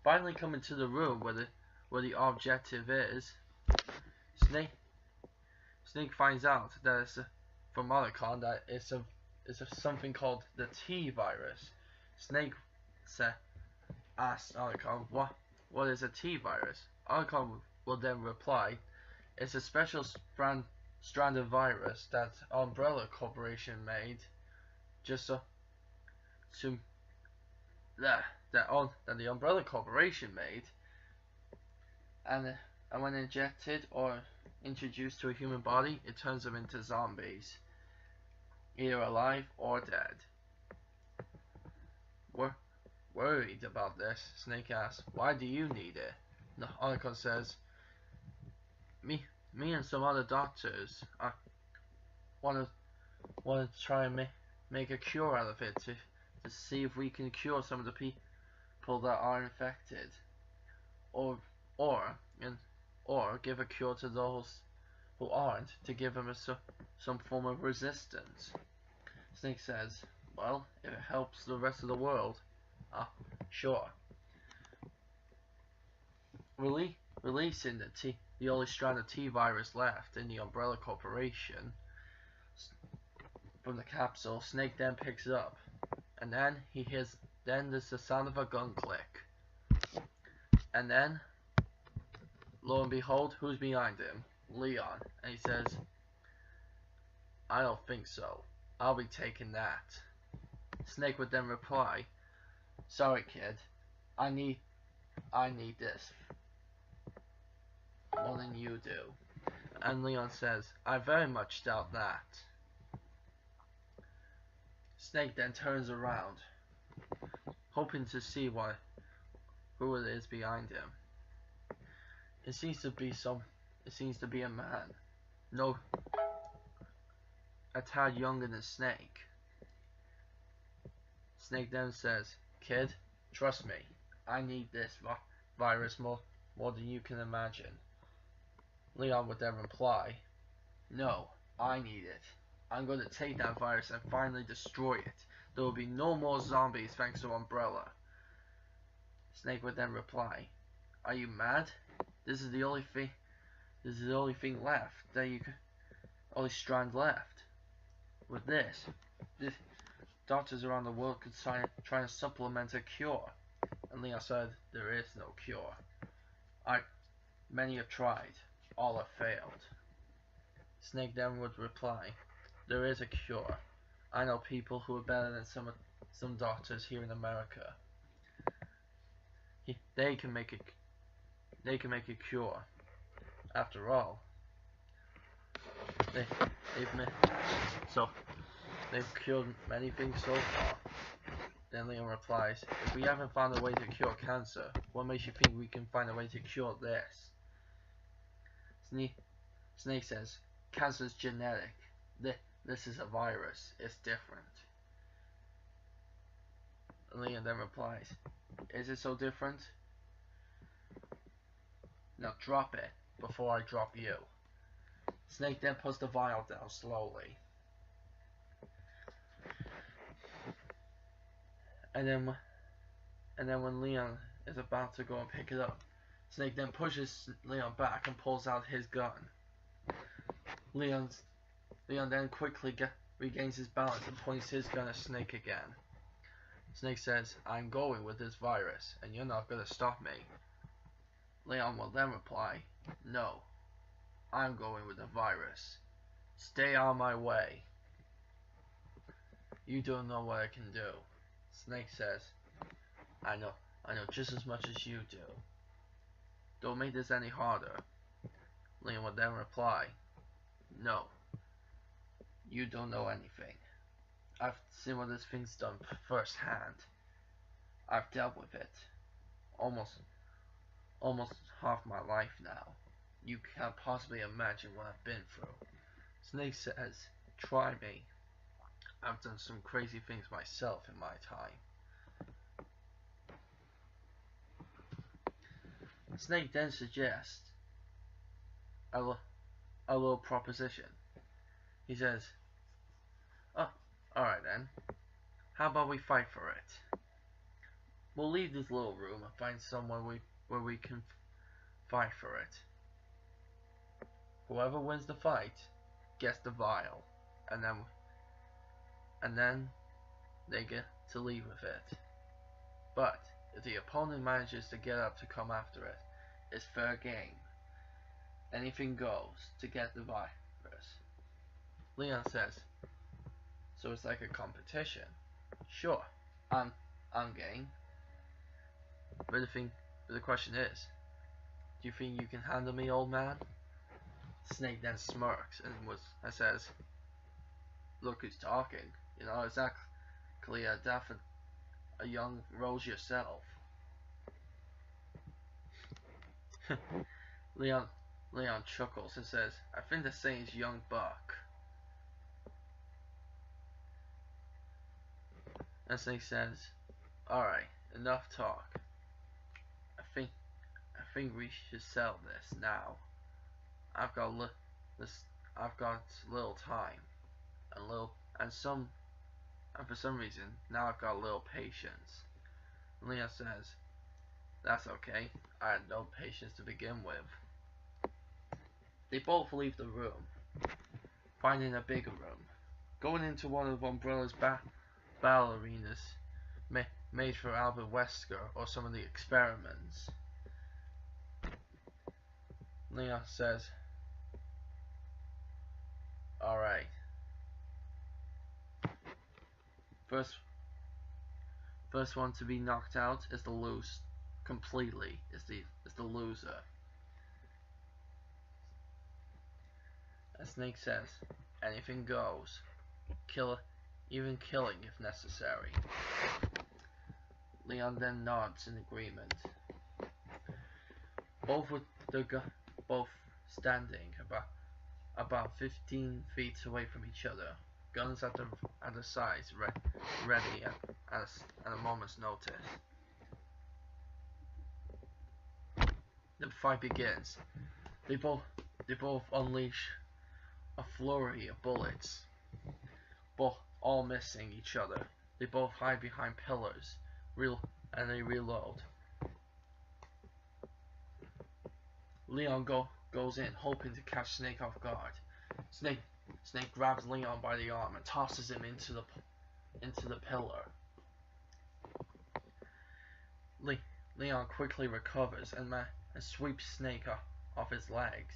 Finally coming to the room where the objective is, Snake finds out that it's from Otacon that it's something called the T virus. Snake asks Otacon, what is a T virus? Otacon will then reply, it's a special stranded virus that Umbrella Corporation made that the Umbrella Corporation made, and when injected or introduced to a human body, it turns them into zombies, either alive or dead. Worried about this, Snake asks, why do you need it? No, Otacon says, me and some other doctors want to try and make a cure out of it to see if we can cure some of the people that are infected, or give a cure to those who aren't, to give them some form of resistance. Snake says, well, if it helps the rest of the world, sure. Releasing the only strand of T virus left in the Umbrella Corporation from the capsule, Snake then picks it up And then he hears, then there's the sound of a gun click. And then, lo and behold, who's behind him? Leon. And he says, I don't think so. I'll be taking that. Snake would then reply, sorry kid, I need this more than you do. And Leon says, I very much doubt that. Snake then turns around, hoping to see who it is behind him. It seems to be a man, no, a tad younger than Snake. Snake then says, kid, trust me, I need this virus more than you can imagine. Leon would then reply, no, I need it. I'm going to take that virus and finally destroy it. There will be no more zombies thanks to Umbrella. Snake would then reply, are you mad? This is the only thing left that you can, only strand left. With this, doctors around the world could try and supplement a cure. And Leon said, there is no cure. Many have tried, all have failed. Snake then would reply, there is a cure. I know people who are better than some doctors here in America. They can make a cure. After all, they've cured many things so far. Then Leon replies, if we haven't found a way to cure cancer, what makes you think we can find a way to cure this? Snake says, cancer is genetic. This is a virus. It's different. Leon then replies, is it so different? Now drop it before I drop you. Snake then puts the vial down slowly. And then when Leon is about to go and pick it up, Snake then pushes Leon back and pulls out his gun. Leon then quickly regains his balance and points his gun at Snake again. Snake says, I'm going with this virus, and you're not going to stop me. Leon will then reply, no, I'm going with the virus. Stay on my way. You don't know what I can do. Snake says, I know just as much as you do. Don't make this any harder. Leon will then reply, no, you don't know anything. I've seen what this thing's done firsthand. I've dealt with it. Almost half my life now. You can't possibly imagine what I've been through. Snake says, try me. I've done some crazy things myself in my time. Snake then suggests a little proposition. He says, oh, alright then. How about we fight for it? We'll leave this little room and find somewhere where we can fight for it. Whoever wins the fight gets the vial, and then they get to leave with it. But if the opponent manages to get up to come after it, it's fair game. Anything goes to get the virus. Leon says, so it's like a competition. Sure, I'm game. But the question is, do you think you can handle me, old man? Snake then smirks and says, look who's talking. You know, exactly a young rose yourself. Leon chuckles and says, I think the saying's young buck. And Snake says, alright, enough talk. I think we should settle this now. I've got little time and for some reason now I've got little patience. Leon says, that's okay. I had no patience to begin with. They both leave the room, finding a bigger room. Going into one of Umbrella's ballerinas made for Albert Wesker or some of the experiments. Leon says, alright. First one to be knocked out is the loser. Completely is the loser. As Snake says, anything goes. Even killing if necessary. Leon then nods in agreement. Both standing about 15 feet away from each other, guns at the sides, ready at a moment's notice. The fight begins. They both unleash a flurry of bullets, both all missing each other. They both hide behind pillars, and they reload. Leon goes in, hoping to catch Snake off guard. Snake grabs Leon by the arm and tosses him into the pillar. Leon quickly recovers and sweeps Snake off his legs.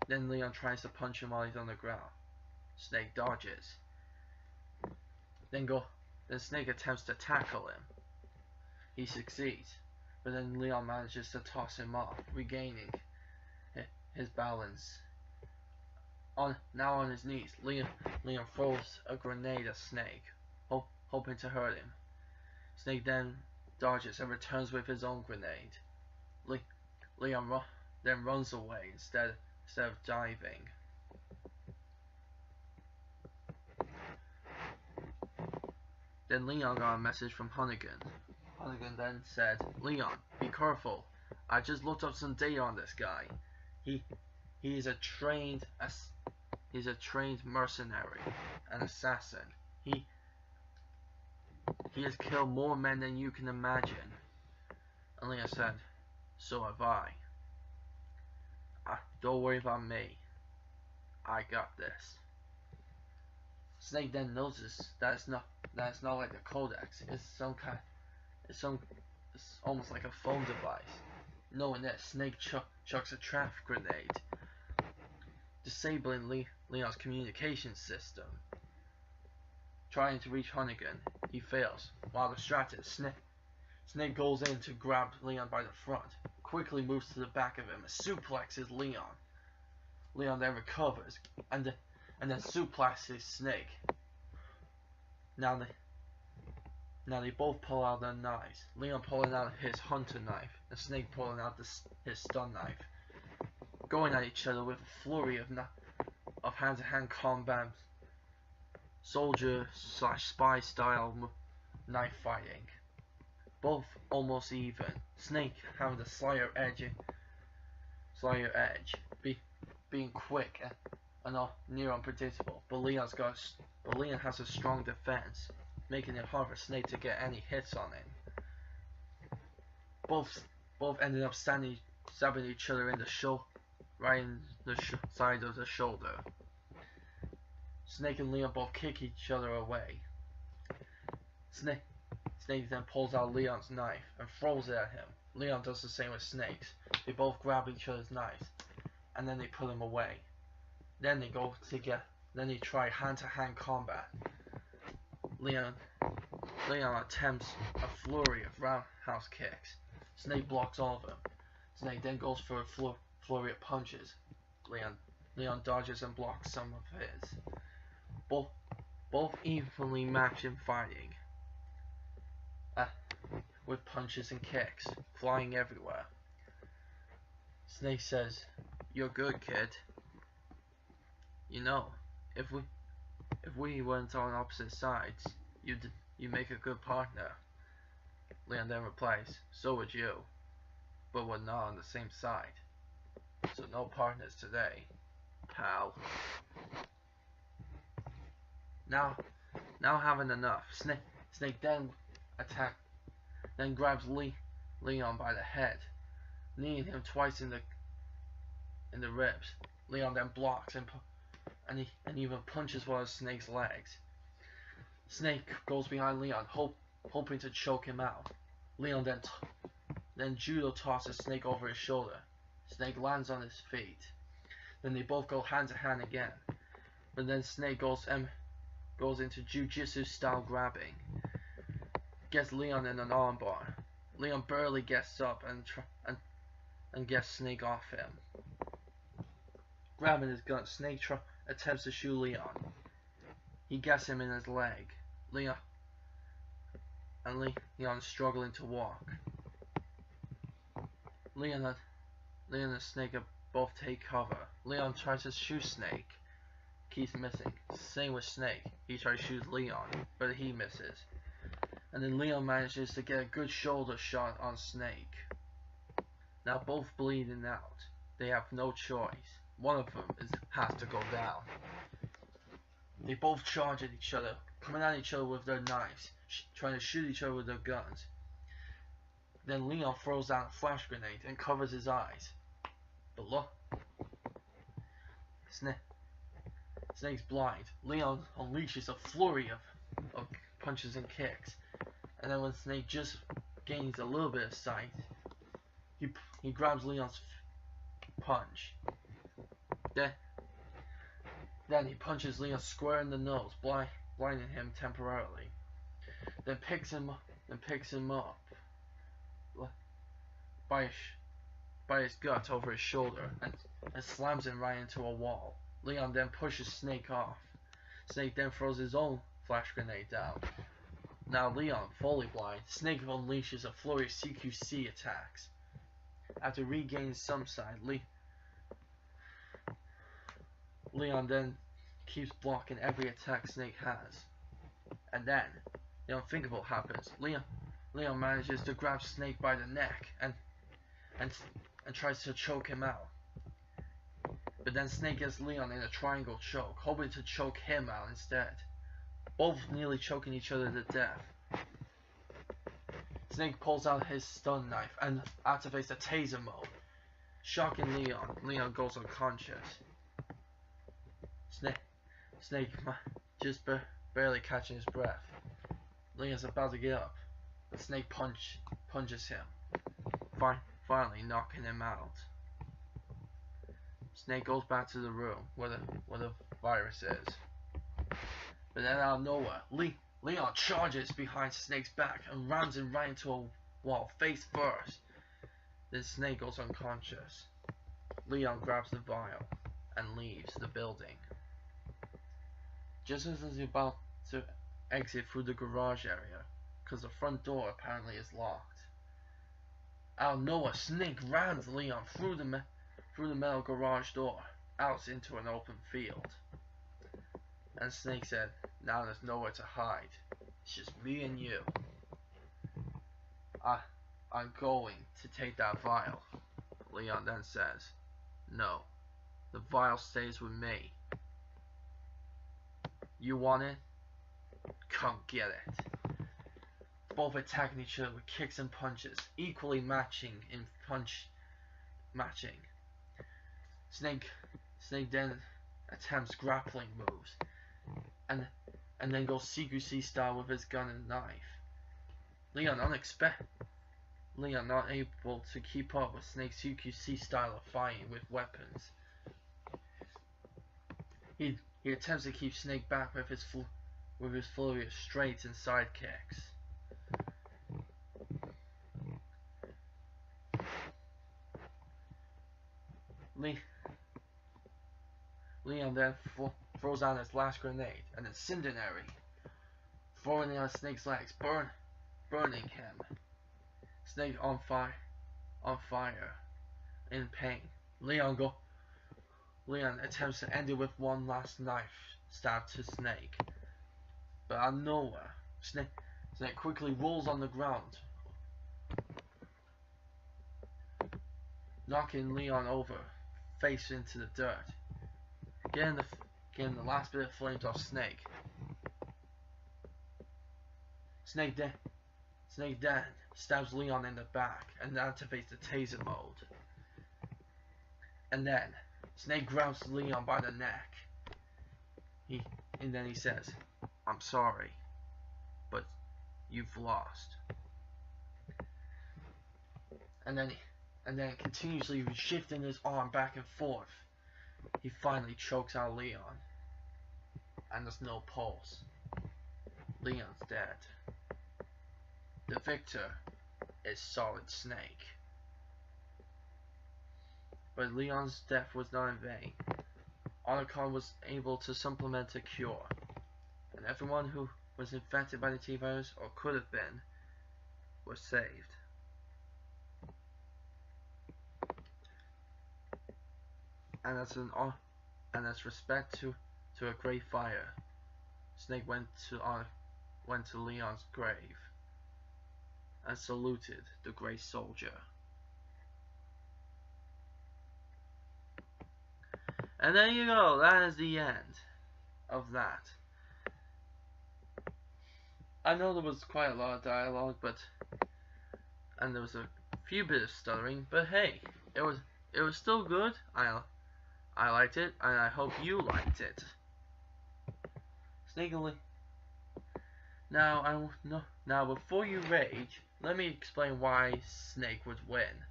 Then Leon tries to punch him while he's on the ground. Snake dodges. Then Snake attempts to tackle him. He succeeds, but then Leon manages to toss him off, regaining his balance. Now on his knees, Leon throws a grenade at Snake, hoping to hurt him. Snake then dodges and returns with his own grenade. Leon then runs away instead of diving. Then Leon got a message from Handgun. Handgun then said, "Leon, be careful. I just looked up some data on this guy. He's a trained mercenary, an assassin. He has killed more men than you can imagine." And Leon said, "So have I. Don't worry about me. I got this." Snake then notices that it's not like the Codex. It's almost like a phone device. Knowing that, Snake chucks a trap grenade, disabling Leon's communication system. Trying to reach Handgun, he fails. While distracted, Snake goes in to grab Leon by the front, quickly moves to the back of him and suplexes Leon. Leon then recovers and then suplexes Snake. Now they both pull out their knives. Leon pulling out his hunter knife and Snake pulling out his stun knife, going at each other with a flurry of hand-to-hand combat, soldier/spy style knife fighting. Both almost even. Snake having the slighter edge, being quick and near unpredictable. But Leon has a strong defense, making it hard for Snake to get any hits on him. Both ended up stabbing each other in the right in the side of the shoulder. Snake and Leon both kick each other away. Snake then pulls out Leon's knife and throws it at him. Leon does the same with Snake's. They both grab each other's knives, and then they put him away. Then they try hand-to-hand combat. Leon attempts a flurry of roundhouse kicks. Snake blocks all of them. Snake then goes for a flurry of punches. Leon dodges and blocks some of his. Both evenly matched in fighting, with punches and kicks flying everywhere. Snake says, "You're good, kid. You know, if we weren't on opposite sides, you make a good partner." Leon then replies, "So would you, but we're not on the same side. So no partners today, pal." Now having enough, Snake then grabs Leon by the head, kneeing him twice in the ribs. Leon then blocks and and he even punches one of Snake's legs. Snake goes behind Leon, hoping to choke him out. Leon then judo tosses Snake over his shoulder. Snake lands on his feet. Then they both go hand to hand again. But then Snake goes into jiu-jitsu style grabbing. Gets Leon in an armbar. Leon barely gets up and gets Snake off him. Grabbing his gun, Snake attempts to shoot Leon. He gets him in his leg. Leon is struggling to walk. Leon and Snake both take cover. Leon tries to shoot Snake. Keeps missing. Same with Snake. He tries to shoot Leon, but he misses. And then Leon manages to get a good shoulder shot on Snake. Now both bleeding out. They have no choice. One of them has to go down. They both charge at each other, coming at each other with their knives, trying to shoot each other with their guns. Then Leon throws down a flash grenade and covers his eyes. But look, Snake's blind. Leon unleashes a flurry of punches and kicks. And then when Snake just gains a little bit of sight, he grabs Leon's punch. Then he punches Leon square in the nose, blinding him temporarily. Then picks him up by his gut over his shoulder and slams him right into a wall. Leon then pushes Snake off. Snake then throws his own flash grenade down. Now Leon, fully blind, Snake unleashes a flurry of CQC attacks. After regaining some sight, Leon then keeps blocking every attack Snake has. And then, the unthinkable happens. Leon manages to grab Snake by the neck and tries to choke him out. But then Snake gets Leon in a triangle choke, hoping to choke him out instead. Both nearly choking each other to death. Snake pulls out his stun knife and activates the taser mode. Shocking Leon. Leon goes unconscious. Snake just barely catching his breath. Leon's about to get up, but Snake punches him, finally knocking him out. Snake goes back to the room where the virus is. But then out of nowhere, Leon charges behind Snake's back and rams him right into a wall, face first. Then Snake goes unconscious. Leon grabs the vial and leaves the building. Just as he's about to exit through the garage area, because the front door apparently is locked. Out of nowhere, Snake rams Leon through the metal garage door, out into an open field. And Snake said, "Now there's nowhere to hide. It's just me and you. I'm going to take that vial." Leon then says, "No, the vial stays with me. You want it? Come get it." Both attacking each other with kicks and punches, equally matching. Snake then attempts grappling moves, and then goes CQC style with his gun and knife. Leon not able to keep up with Snake's CQC style of fighting with weapons. He attempts to keep Snake back with his flurry of straights and side kicks. Leon then throws out his last grenade, an incendiary, throwing it on Snake's legs, burning him. Snake on fire, in pain. Leon attempts to end it with one last knife stab to Snake, but out of nowhere, Snake quickly rolls on the ground, knocking Leon over, face into the dirt, getting the last bit of flames off Snake. Snake then stabs Leon in the back and activates the taser mode. And then Snake grabs Leon by the neck And then he says, "I'm sorry, but you've lost." And then continuously shifting his arm back and forth, he finally chokes out Leon. And there's no pulse. Leon's dead. The victor is Solid Snake. But Leon's death was not in vain. Otacon was able to supplement a cure, and everyone who was infected by the T-virus, or could have been, was saved. And as respect to a great fire, Snake went to Leon's grave and saluted the great soldier. And there you go, that is the end of that. I know there was quite a lot of dialogue, and there was a few bits of stuttering, but hey, it was still good. I liked it, and I hope you liked it. Snake and Lee. Now before you rage, let me explain why Snake would win.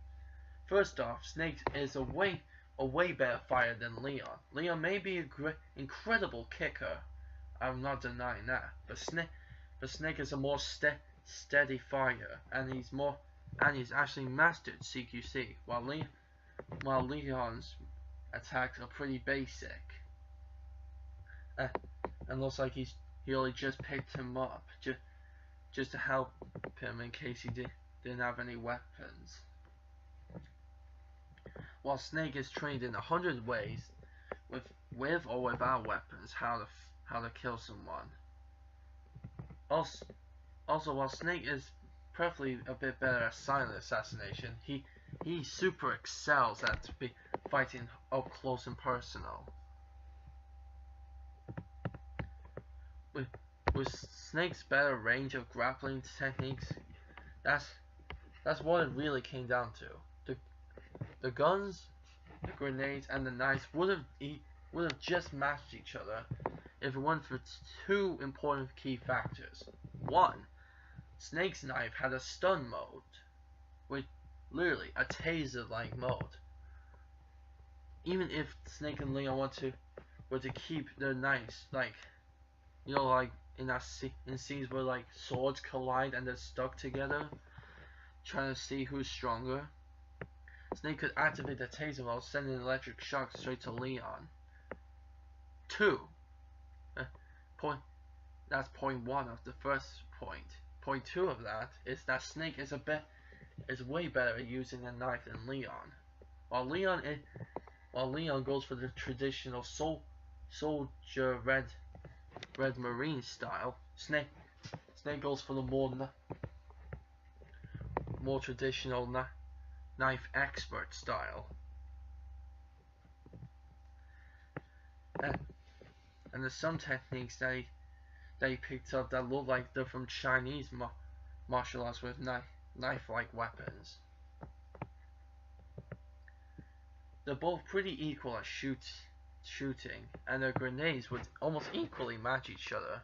First off, Snake is a way better fighter than Leon. Leon may be an incredible kicker, I'm not denying that, but Snake is a more steady fighter, and he's actually mastered CQC, while Leon's attacks are pretty basic. And looks like he only just picked him up just to help him in case he didn't have any weapons. While Snake is trained in 100 ways, with or without weapons, how to kill someone. Also, while Snake is preferably a bit better at silent assassination, he super excels at fighting up close and personal. With Snake's better range of grappling techniques, that's what it really came down to. The guns, the grenades, and the knives would have just matched each other if it weren't for two important key factors. One, Snake's knife had a stun mode, with literally a taser-like mode. Even if Snake and Leon were to keep their knives, like in scenes where like swords collide and they're stuck together, trying to see who's stronger, Snake could activate the taser mode, sending an electric shock straight to Leon. That's point one of the first point. Point two of that is that Snake is way better at using a knife than Leon. While Leon goes for the traditional soldier red marine style, Snake goes for the more traditional knife expert style. And there's some techniques that he picked up that look like they're from Chinese martial arts with knife-like weapons. They're both pretty equal at shooting, and their grenades would almost equally match each other.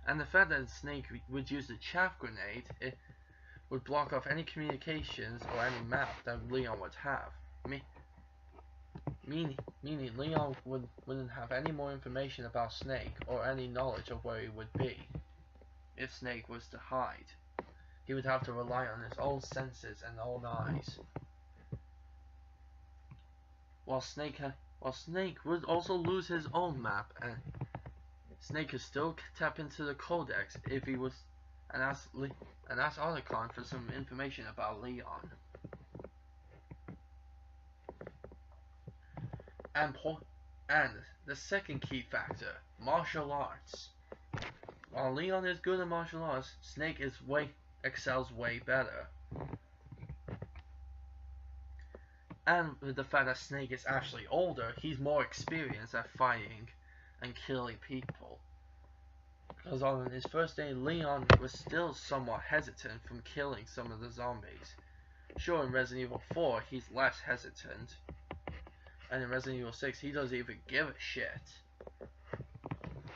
And the fact that Snake would use the chaff grenade, it would block off any communications or any map that Leon would have. Meaning Leon wouldn't have any more information about Snake or any knowledge of where he would be if Snake was to hide. He would have to rely on his own senses and own eyes. While Snake would also lose his own map, and Snake could still tap into the codex if he was, and ask Otacon for some information about Leon. And the second key factor, martial arts. While Leon is good at martial arts, Snake excels way better. And with the fact that Snake is actually older, he's more experienced at fighting and killing people. Because on his first day, Leon was still somewhat hesitant from killing some of the zombies. Sure, in Resident Evil 4, he's less hesitant. And in Resident Evil 6, he doesn't even give a shit.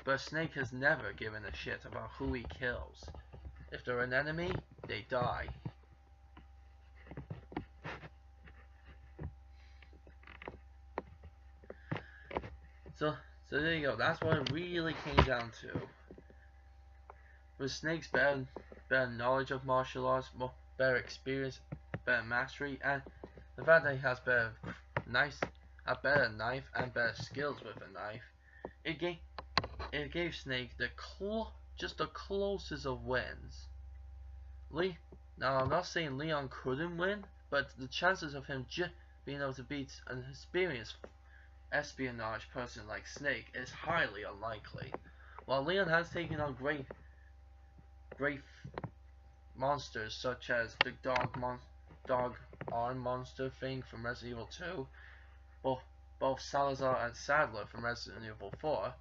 But Snake has never given a shit about who he kills. If they're an enemy, they die. So there you go. That's what it really came down to. With Snake's better knowledge of martial arts, better experience, better mastery, and the fact that he has a better knife and better skills with a knife, it gave Snake just the closest of wins. Now I'm not saying Leon couldn't win, but the chances of him being able to beat an experienced espionage person like Snake is highly unlikely. While Leon has taken on great monsters such as the dog arm monster thing from Resident Evil 2, both Salazar and Sadler from Resident Evil 4,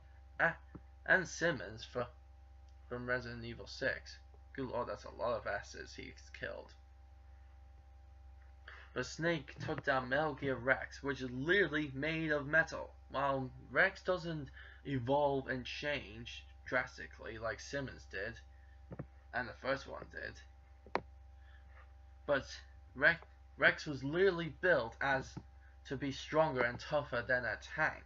and Simmons from Resident Evil 6. Good lord, that's a lot of asses he's killed. But Snake took down Metal Gear Rex, which is literally made of metal. While Rex doesn't evolve and change drastically like Simmons did, and the first one did, but Rex was literally built to be stronger and tougher than a tank.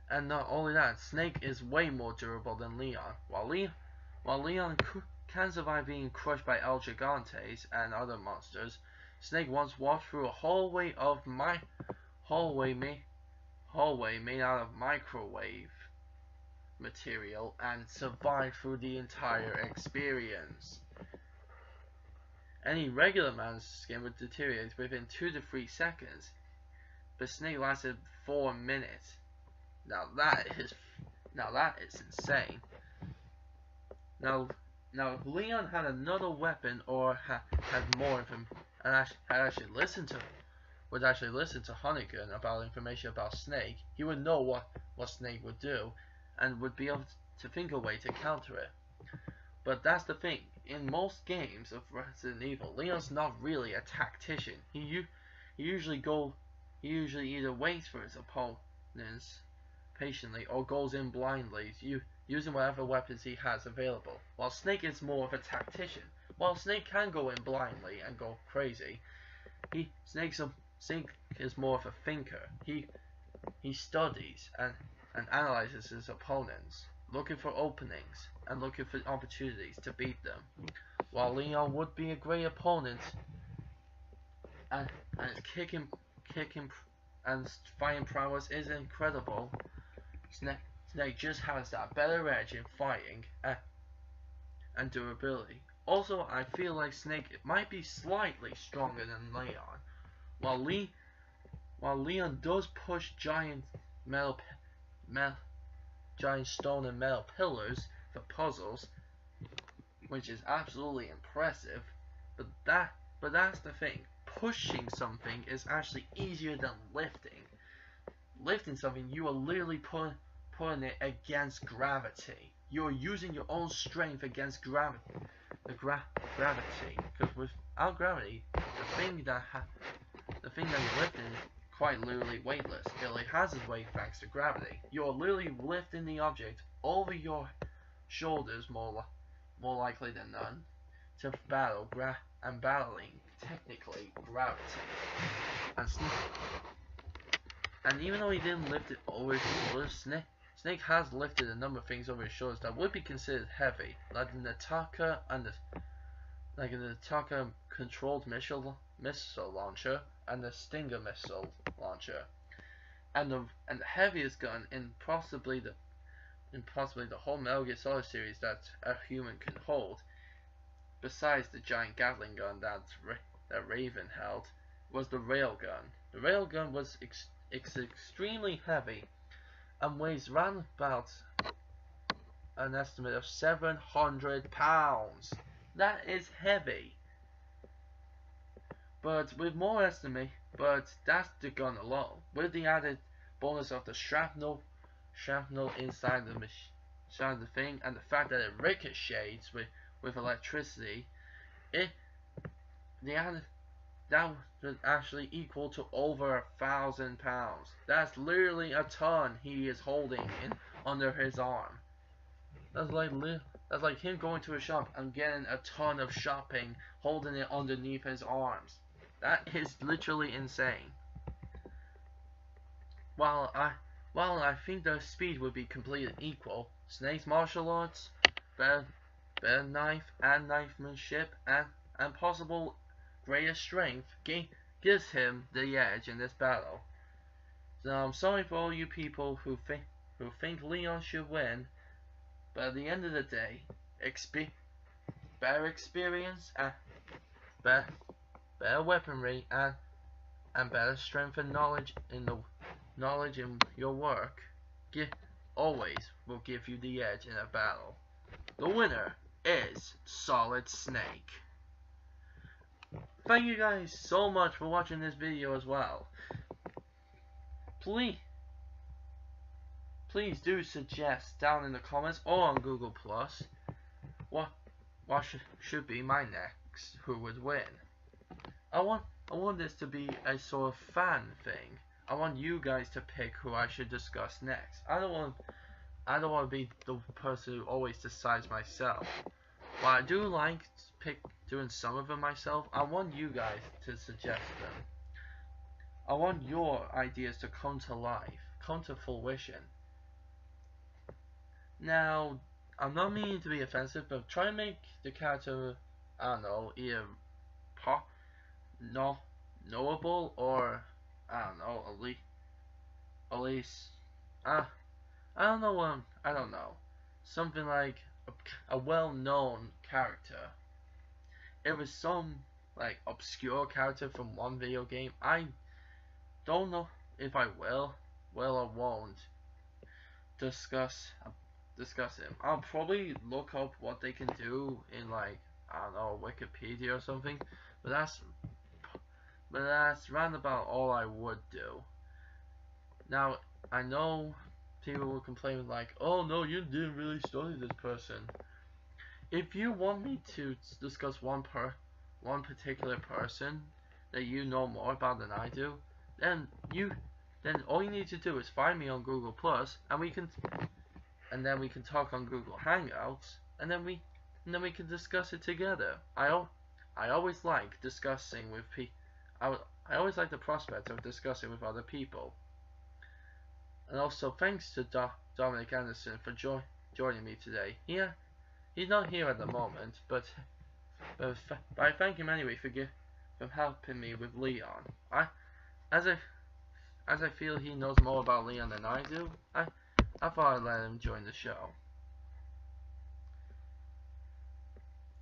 And not only that, Snake is way more durable than Leon. While Leon can survive being crushed by El Gigantes and other monsters, Snake once walked through a hallway made out of microwave material and survived through the entire experience. Any regular man's skin would deteriorate within 2 to 3 seconds, but Snake lasted 4 minutes. Now that is insane. Now if Leon had another weapon or had more information and would actually listen to Handgun about information about Snake, he would know what Snake would do and would be able to think a way to counter it. But that's the thing. In most games of Resident Evil, Leon's not really a tactician. He usually either waits for his opponents patiently or goes in blindly, using whatever weapons he has available. While Snake is more of a tactician. While Snake can go in blindly and go crazy, Snake is more of a thinker. He studies and analyzes his opponents, looking for openings and looking for opportunities to beat them. While Leon would be a great opponent, and his kicking and fighting prowess is incredible, Snake just has that better edge in fighting and durability. Also, I feel like Snake might be slightly stronger than Leon. While Leon does push giant stone and metal pillars for puzzles, which is absolutely impressive, but that's the thing. Pushing something is actually easier than lifting. Lifting something, you are literally putting it against gravity. You're using your own strength against gravity. Because without gravity, the thing that you're lifting is quite literally weightless. It only has its weight thanks to gravity. You're literally lifting the object over your shoulders more likely than none to battling technically gravity. And even though he didn't lift it over his shoulders, Snake has lifted a number of things over his shoulders that would be considered heavy, like the Nataka controlled missile launcher and the Stinger missile launcher, and the heaviest gun in possibly the whole Metal Gear Solid series that a human can hold, besides the giant Gatling gun that Raven held, was the railgun. The railgun was extremely heavy and weighs round about an estimate of 700 pounds. That is heavy. But that's the gun alone. With the added bonus of the shrapnel inside the of the thing, and the fact that it ricochets with electricity, that was actually equal to over 1,000 pounds. That's literally a ton he is holding under his arm. That's like him going to a shop and getting a ton of shopping, holding it underneath his arms. That is literally insane. While I think their speed would be completely equal, Snake's martial arts, better knife and knifemanship, and possible greater strength gives him the edge in this battle. So I'm sorry for all you people who think Leon should win, but at the end of the day, better experience and better weaponry and better strength and knowledge in your work always will give you the edge in a battle. The winner is Solid Snake. Thank you guys so much for watching this video as well. Please do suggest down in the comments or on Google Plus what should be my next who would win. I want this to be a sort of fan thing. I want you guys to pick who I should discuss next. I don't want to be the person who always decides myself. While I do like doing some of them myself, I want you guys to suggest them. I want your ideas to come to life, come to fruition. Now, I'm not meaning to be offensive, but try and make the character, I don't know, either knowable or, I don't know, at least, I don't know, something like a well-known character. If it was some like obscure character from one video game, I don't know if I will or won't discuss him. I'll probably look up what they can do in, like, I don't know, Wikipedia or something, but that's roundabout all I would do. Now, I know people will complain like, oh no, you didn't really study this person. If you want me to discuss one particular person that you know more about than I do, then all you need to do is find me on Google Plus, and then we can talk on Google Hangouts, and then we can discuss it together. I always like discussing with I always like the prospect of discussing with other people. And also thanks to Dominic Anderson for joining me today. Yeah, he's not here at the moment, but I thank him anyway for helping me with Leon. As I feel he knows more about Leon than I do, I thought I'd let him join the show.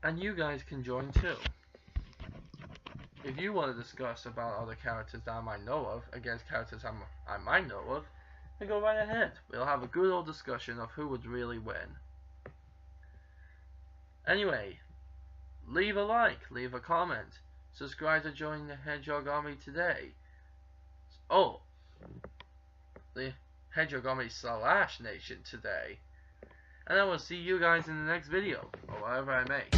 And you guys can join too. If you want to discuss about other characters that I might know of against characters I might know of, then go right ahead. We'll have a good old discussion of who would really win. Anyway, leave a like, leave a comment, subscribe to join the Hedgehog Army today. Oh, the Hedgehog Army /Nation today. And I will see you guys in the next video, or whatever I make.